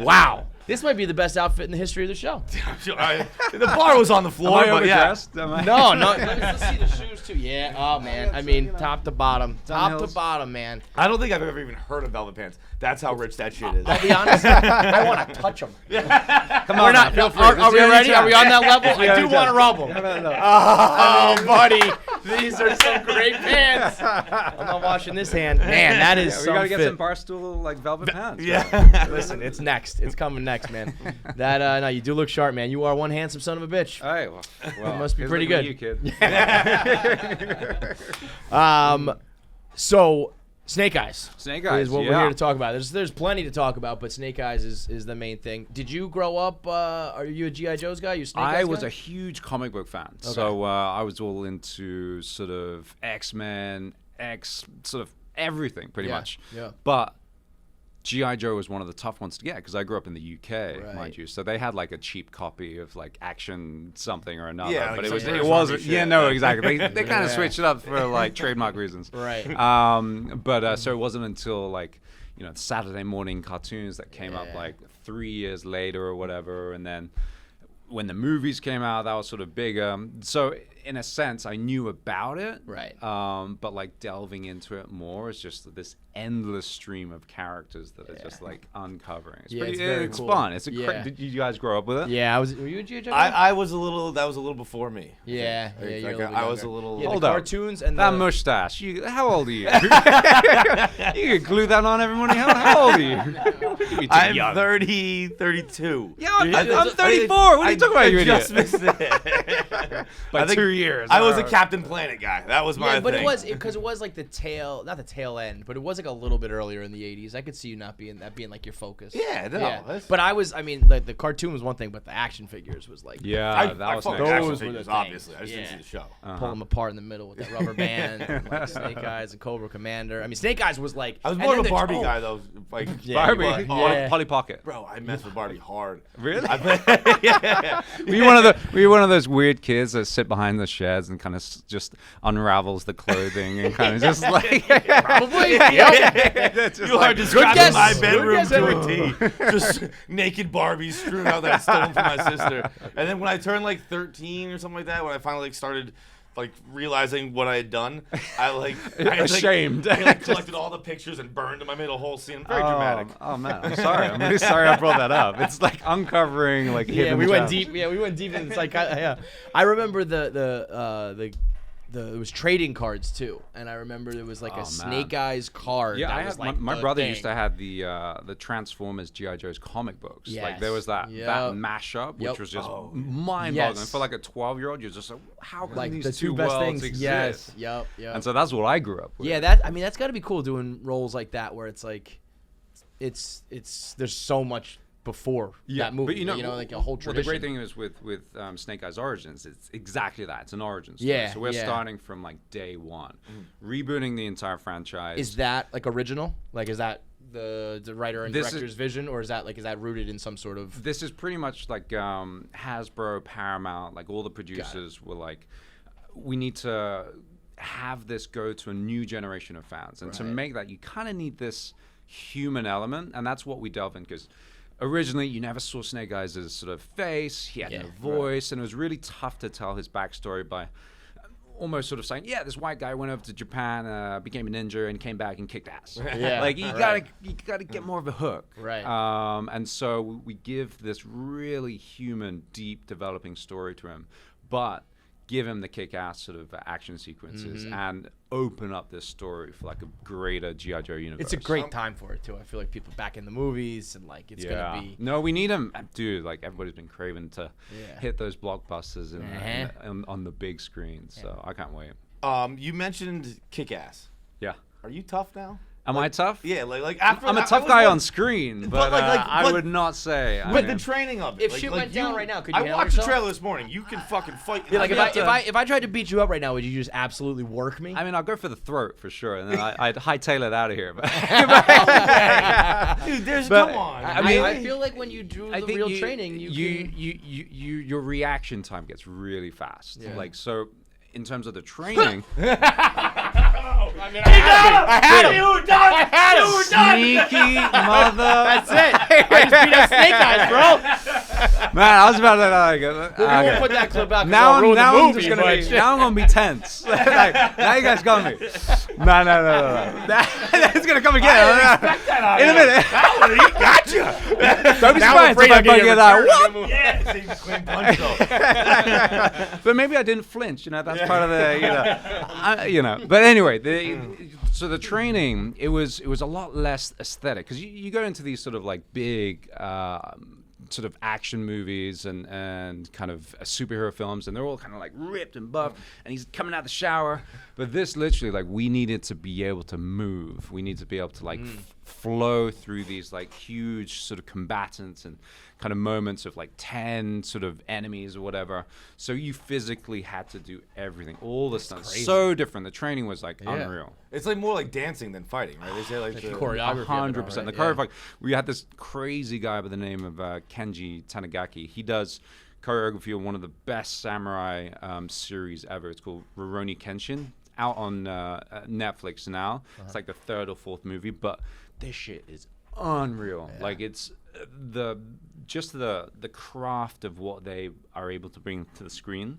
Wow. This might be the best outfit in the history of the show. The bar was on the floor, Am I but yeah. overdressed? Am I- No. Let's see the shoes too. Yeah. Oh man. I mean, top to bottom, man. I don't think I've ever even heard of velvet pants. That's how rich that shit is. I'll be honest. I want to touch them. Come on, man, feel free. Are we ready? Are we on that level? I do anytime. want to rub them. No. Oh, buddy, these are some great pants. I'm not washing this hand. Man, that is We some gotta get fit. some Barstool like velvet pants. Yeah. Listen, it's next. It's coming next, man. That no, you do look sharp, man. You are one handsome son of a bitch. All right, well, It must be here's pretty looking good. at you, kid. So Snake Eyes. Snake Eyes, is what we're yeah. here to talk about. There's plenty to talk about, but Snake Eyes is the main thing. Did you grow up? Are you a G.I. Joe's guy? You a Snake Eyes I was guy? a huge comic book fan, so I was all into sort of X-Men, sort of everything, pretty much. Yeah. But G.I. Joe was one of the tough ones to get because I grew up in the UK, Right. mind you. So they had like a cheap copy of like Action something or another. Yeah, but like it was some it British wasn't. Army Yeah, shit. no, exactly. They kind of Yeah. switched it up for like trademark reasons. Right. But so it wasn't until like Saturday morning cartoons that came up Yeah. like 3 years later or whatever, and then when the movies came out, that was sort of bigger. So in a sense, I knew about it, Right. But like delving into it more is just this endless stream of characters that are just like uncovering. It's Yeah, pretty, it's very it's cool. fun. Yeah. Did you guys grow up with it? Yeah, were you a G.I. Joe guy? I was a little. That was a little before me. Yeah, Like, you're like, a little I was younger. a little. Yeah, Hold the up. cartoons and That the mustache. How old are you? You could glue that on every morning. How old are you? You be too I'm young. 32. Yeah, I'm 34. What are you talking about, you just idiot? missed it. By I think 2 years. I was a Alright. Captain Planet guy. That was my Yeah, but thing. it was because it was like the tail, not the tail end, but it was like a little bit earlier in the '80s. I could see you not being like your focus. Yeah, no, that's- But I mean, like the cartoon was one thing, but the action figures was like Yeah, that I was fucked next. action Those were the figures, things. obviously. I just didn't Yeah. see the show. pull them apart in the middle with that rubber band, and, like Snake Eyes and Cobra Commander. I mean, Snake Eyes was like. I was and more then of a the- Barbie oh, guy though. Like Yeah, Barbie, you were. Yeah. Polly Pocket. Bro, I messed with Barbie hard. Really? Yeah. Were you one of those weird kids that sit behind the sheds and kind of just unravels the clothing and kind of just like Probably. That's just You like, are describing my guess. bedroom Good to guess. a T. Just naked Barbies strewn out that I stole from my sister. And then when I turned like 13 or something like that, when I finally like started like realizing what I had done, Ashamed. I collected all the pictures and burned them. I made a whole scene. Very dramatic. Oh man, I'm sorry. I'm really sorry I brought that up. It's like uncovering like Yeah, hidden we went gems. deep. Yeah, we went deep into like yeah. I remember the it was trading cards too, and I remember there was like Oh, a man. Snake Eyes card. Yeah, that I was had, like my the brother thing. used to have the Transformers G.I. Joe's comic books. Like there was that Yes. mashup, which Yep. was just Oh. mind-boggling Yes. for like a 12-year-old. You're just like, how can like these the two best worlds things. exist? Yes. Yep. And so that's what I grew up with. Yeah, that's got to be cool doing roles like that where it's like, it's there's so much before that movie. But you know, like a whole Well, tradition. the great thing is with Snake Eyes Origins, it's exactly that. It's an origin story. Yeah, So we're yeah. starting from like day one, rebooting the entire franchise. Is that like original? Like, is that the writer and This is- director's vision, or is that rooted in some sort of? This is pretty much like Hasbro, Paramount, like all the producers were like, we need to have this go to a new generation of fans. And to Right. make that, you kind of need this human element. And that's what we delve in because originally you never saw Snake Eyes' sort of face. He had no voice, and it was really tough to tell his backstory by almost sort of saying, yeah, this white guy went over to Japan, became a ninja, and came back and kicked ass. Like you gotta get more of a hook. Right. And so we give this really human, deep, developing story to him, but give him the kick-ass sort of action sequences and open up this story for like a greater G.I. Joe universe. It's a great time for it too. I feel like people back in the movies and like it's gonna be. No, we need him, dude. Like everybody's been craving to hit those blockbusters on the big screen. So I can't wait. You mentioned kick-ass. Yeah. Are you tough now? Am I tough? Yeah, like after I'm a tough guy on screen, but I would not say. But the training of it. If shit went down right now, could you I handle watched the yourself? trailer this morning. You can fucking fight. Yeah, like if I tried to beat you up right now, would you just absolutely work me? I mean, I'll go for the throat for sure, and then I'd hightail it out of here. But dude, come on. I feel like when you do the real training, your reaction time gets really fast. Yeah. Like so. In terms of the training, I had him. You were done. Sneaky mother. That's it. I just beat up Snake Eyes, bro. Man, I was about to like. We won't put that clip out. Now I'm movie, gonna be tense. Like, now you guys got me. No. It's gonna come again. I didn't expect that in a minute. He got you. Don't be surprised if I get that. What? Yeah, clean punch though. But maybe I didn't flinch. You know, that's part of the. But anyway, so the training it was a lot less aesthetic because you go into these sort of like big. Sort of action movies and kind of superhero films, and they're all kind of like ripped and buff, and he's coming out of the shower. But this literally, like, we needed to be able to move. We need to be able to like flow through these like huge sort of combatants and kind of moments of like 10 sort of enemies or whatever. So you physically had to do everything, all the stuff. So different. The training was like unreal. It's like more like dancing than fighting, right? They say like the choreography. 100%. The choreography. We had this crazy guy by the name of Kenji Tanigaki. He does choreography on one of the best samurai series ever. It's called Rurouni Kenshin. Out on Netflix now. It's like the 3rd or 4th movie, but this shit is unreal. Like it's the craft of what they are able to bring to the screen.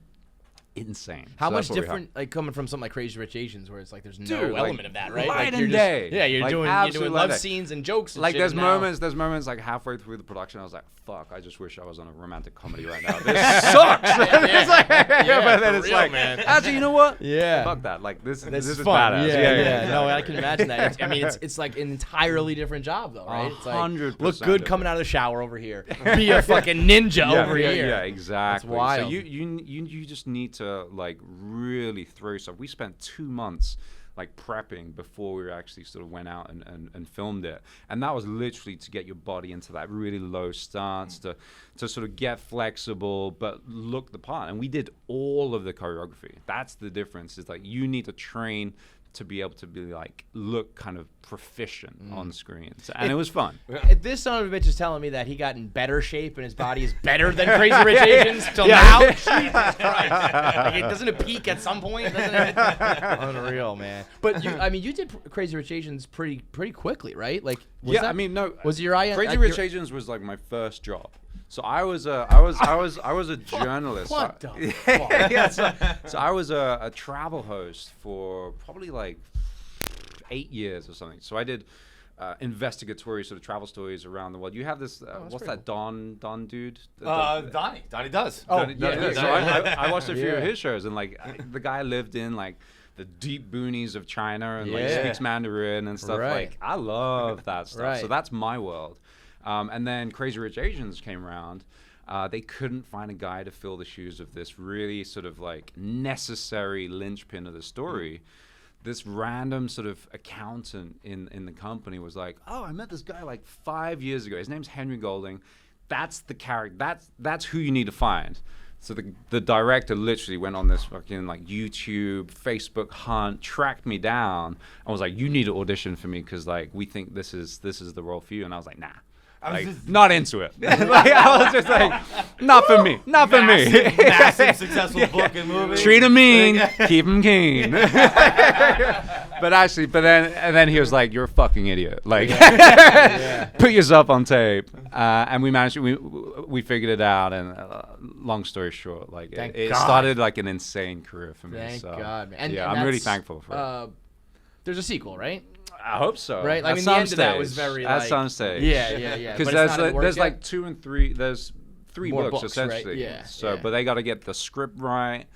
Insane. How much different, like coming from something like Crazy Rich Asians, where it's like there's no element of that, right? Night like, and day. You're like, doing love scenes and jokes. And like shit there's moments like halfway through the production, I was like, "Fuck! I just wish I was on a romantic comedy right now. This sucks." It's like, but then it's like, man. Actually, you know what? Yeah. Fuck that. Like this is fun. badass. Yeah. No, I can imagine that. It's like an entirely different job, though, right? It's like 100% look good coming out of the shower over here. Be a fucking ninja over here. Yeah, exactly. That's wild. So you just need to like really throw stuff. We spent 2 months like prepping before we actually sort of went out and filmed it, and that was literally to get your body into that really low stance to sort of get flexible but look the part. And we did all of the choreography. That's the difference, is like you need to train to be able to be like look kind of proficient on screen, and it was fun. If this son of a bitch is telling me that he got in better shape and his body is better than Crazy Rich Asians till now, Jesus Christ! Like, doesn't it peak at some point? Doesn't it? Unreal, man. But you did Crazy Rich Asians pretty quickly, right? Like, was your eye? Crazy Rich Asians was like my first job. So I was a journalist. What the fuck? So I was a travel host for probably like 8 years or something. So I did investigatory sort of travel stories around the world. You have this what's that Don dude? Donnie does. Donnie does. So I watched a few of his shows, and like the guy lived in like the deep boonies of China and like speaks Mandarin and stuff. Like I love that stuff. So that's my world. And then Crazy Rich Asians came around. They couldn't find a guy to fill the shoes of this really sort of like necessary linchpin of the story. This random sort of accountant in the company was like, "Oh, I met this guy like 5 years ago. His name's Henry Golding. That's the character. That's who you need to find." So the director literally went on this fucking like YouTube, Facebook hunt, tracked me down, and was like, "You need to audition for me because like we think this is the role for you." And I was like, "Nah." not into it. Like, I was just like, not for me. Not for me. Massive successful book and movie. Treat him mean, keep him keen. But then he was like, "You're a fucking idiot. Like, put yourself on tape." And we managed. We figured it out. And long story short, like it started like an insane career for me. Thank so, God, man. And I'm really thankful for it. There's a sequel, right? I hope so. Right? I mean, the end of that was very at like, some stage. Yeah. Because there's like 2 and 3. There's 3 books essentially. Right? Yeah. So, but they got to get the script right.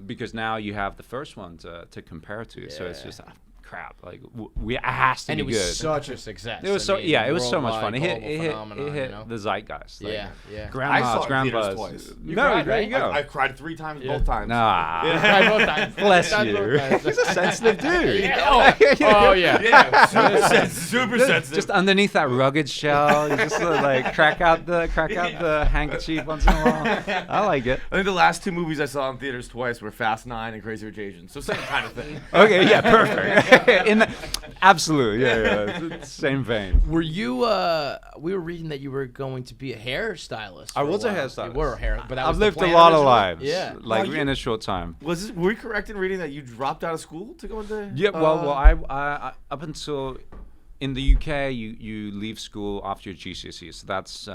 Because now you have the first one to compare to. Yeah. So it's just crap. Like it has to be good. And it was such a success. It was it was so much fun. It hit you know? the zeitgeist. Like, yeah. Grandmas, grandpas. Twice. There you go. I cried 3 times both times. Nah. Cried both times. Bless you. He's a sensitive dude. Oh yeah. Super sensitive. Just underneath that rugged shell, you just like crack out the handkerchief once in a while. I like it. I think the last 2 movies I saw in theaters twice were Fast 9 and Crazy Rich Asians. So same kind of thing. Okay, yeah, perfect. Absolutely, yeah, same vein. Were you? We were reading that you were going to be a hairstylist. I was a hairstylist. You were a hair, but that I've was the lived a plan lot of originally? lives. Yeah, like in a short time. Were we correct in reading that you dropped out of school to go into? Yeah, well, I up until in the UK, you leave school after your GCSE. So that's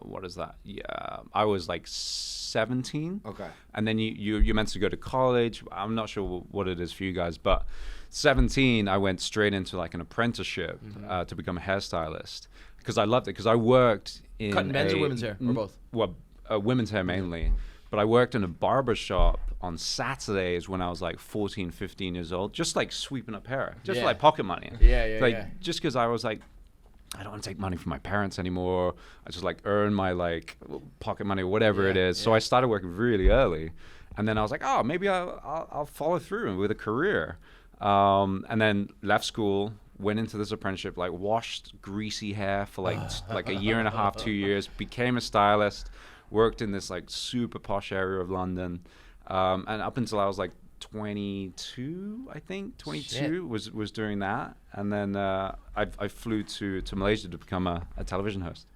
what is that? Yeah, I was like 17. Okay. And then you're meant to go to college. I'm not sure what it is for you guys, but 17, I went straight into like an apprenticeship to become a hairstylist because I loved it. Because I worked in cutting men's or women's hair or both. Well, women's hair mainly, but I worked in a barber shop on Saturdays when I was like 14, 15 years old, just like sweeping up hair, just like pocket money. Just because I was like, I don't want to take money from my parents anymore. I just like earn my like pocket money or whatever it is. So I started working really early, and then I was like, oh, maybe I'll follow through with a career. And then left school, went into this apprenticeship, like washed greasy hair for like a year and a half, 2 years, became a stylist, worked in this like super posh area of London. And up until I was like 22, I think 22 was doing that. And then I flew to Malaysia to become a television host.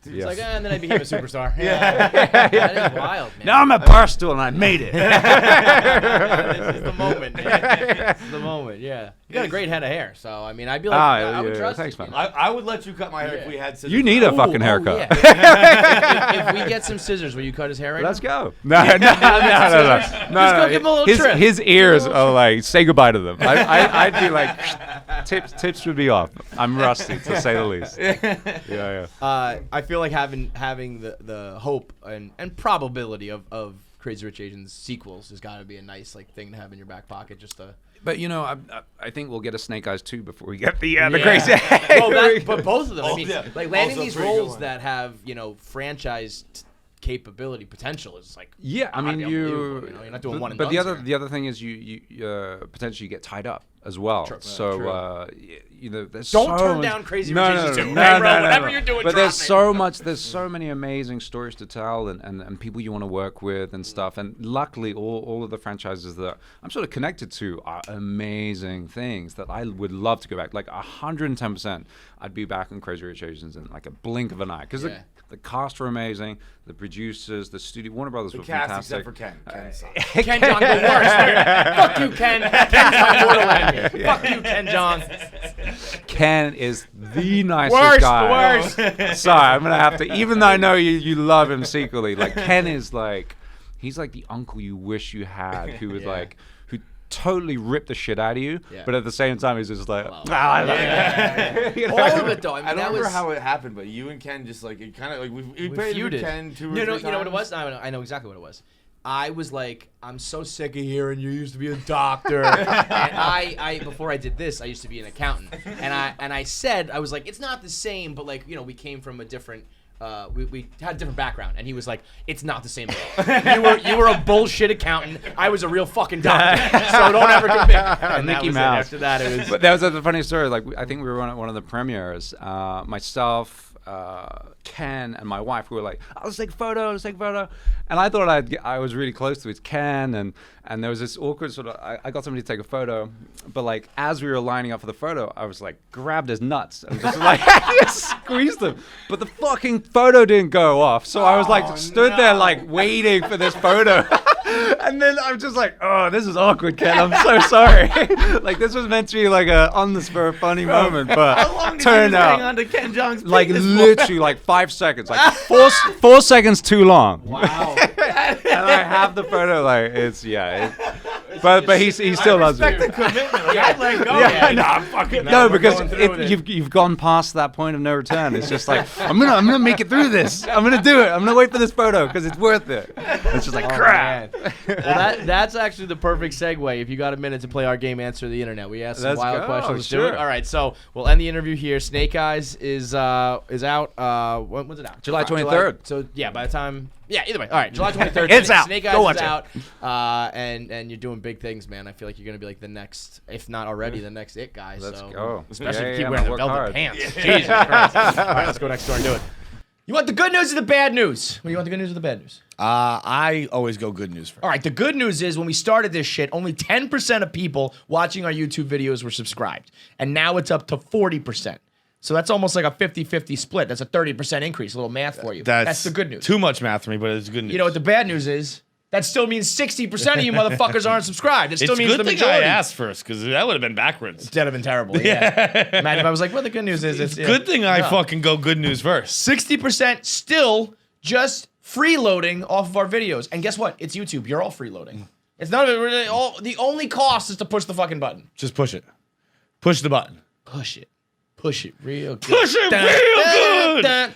It's like, and then I became a superstar. That is wild, man. Now I'm at Barstool and I made it. This is the moment, man. This is the moment, yeah. You got a great head of hair, so I mean, I'd be like, I would trust thanks, you. man. I would let you cut my hair if we had scissors. You need a fucking haircut. If we get some scissors, will you cut his hair right Let's now? go. No. Just go give him a little trim. His ears are like, say goodbye to them. I'd be like, tips would be off. I'm rusty, to say the least. Yeah. I feel like having the hope and probability of Crazy Rich Asians sequels has got to be a nice like thing to have in your back pocket, just to. But you know, I think we'll get a Snake Eyes 2 before we get the Crazy. But both of them. I mean, like landing these roles that have franchise capability potential is like. Yeah, I mean you're not doing one and But done. the other thing is you potentially get tied up as well. True. So there's don't turn down Crazy Rich Asians 2. Whatever you're doing, but there's so many amazing stories to tell and people you want to work with and stuff. And luckily, all of the franchises that I'm sort of connected to are amazing things that I would love to go back. Like 110%, I'd be back on Crazy Rich Asians in like a blink of an eye because the cast were amazing, the producers, the studio, Warner Brothers were fantastic. Except for Ken. Ken Jeong, the worst. Fuck you, Ken. Ken Jeong, Fuck you, Ken Jeong. Ken is the nicest guy. Worst. Sorry, I'm gonna have to. Even though I know you love him secretly, like Ken is like, he's like the uncle you wish you had, who was like, who totally ripped the shit out of you, but at the same time he's just like, I love it. All of it though. I mean, I don't remember how it happened, but you and Ken just like it kind of like we feuded. Ken 2 or 3 times. You know what it was? I know exactly what it was. I was like, I'm so sick of hearing you used to be a doctor. And I before I did this, I used to be an accountant. And I said, I was like, it's not the same, but like, we came from a different we had a different background, and he was like, it's not the same at all. You were a bullshit accountant. I was a real fucking doctor. So don't ever compare. And Mickey Mouse. After that, it was. But that was a funny story. Like I think we were on one of the premieres. Myself, Ken and my wife, who were like, "Oh, let's take a photo, let's take a photo," and I thought I was really close to Ken, and there was this awkward sort of. I got somebody to take a photo, but like as we were lining up for the photo, I was like grabbed his nuts and just like just squeezed them, but the fucking photo didn't go off, so I was like stood there like waiting for this photo. And then I'm just like, oh, this is awkward, Ken. I'm so sorry. Like this was meant to be like a on the spur funny moment, but How long did turned you out hang on to Ken Jeong's like penis for? literally like 5 seconds, like four seconds too long. Wow. And I have the photo, like it's but he still loves me. The commitment. Like, I'd let go. Yeah, no, I'm fucking. No, because you've gone past that point of no return. It's just like I'm gonna make it through this. I'm gonna do it. I'm gonna wait for this photo because it's worth it. It's just like crap. Well, that's actually the perfect segue. If you got a minute to play our game, Answer the Internet. We asked some Let's wild go, questions. Let's do sure. it. All right, so we'll end the interview here. Snake Eyes is out. When's it out? July 23rd. So yeah, by the time. Yeah, either way. All right, July 23rd. It's out. Snake Eyes Go watch is it. out. And you're doing big things, man. I feel like you're gonna be like the next, if not already, the next it guy. Let's so. go. Especially Yeah, if you keep yeah, wearing the work velvet hard. pants. Jesus Christ. All right, let's go next door and do it. You want the good news or the bad news? What do you want, the good news or the bad news? I always go good news first. All right, the good news is when we started this shit, only 10% of people watching our YouTube videos were subscribed. And now it's up to 40%. So that's almost like a 50-50 split. That's a 30% increase. A little math for you. That's the good news. Too much math for me, but it's good news. You know what the bad news is? That still means 60% of you motherfuckers aren't subscribed. It still means the majority. It's good thing I asked first, because that would have been backwards. That'd have been terrible. Yeah. Imagine if I was like, well, the good news is It's good thing I fucking go good news first. 60% still just freeloading off of our videos. And guess what? It's YouTube. You're all freeloading. It's none of it really. The only cost is to push the fucking button. Just push it. Push the button. Push it. Push it real good. Push it real good!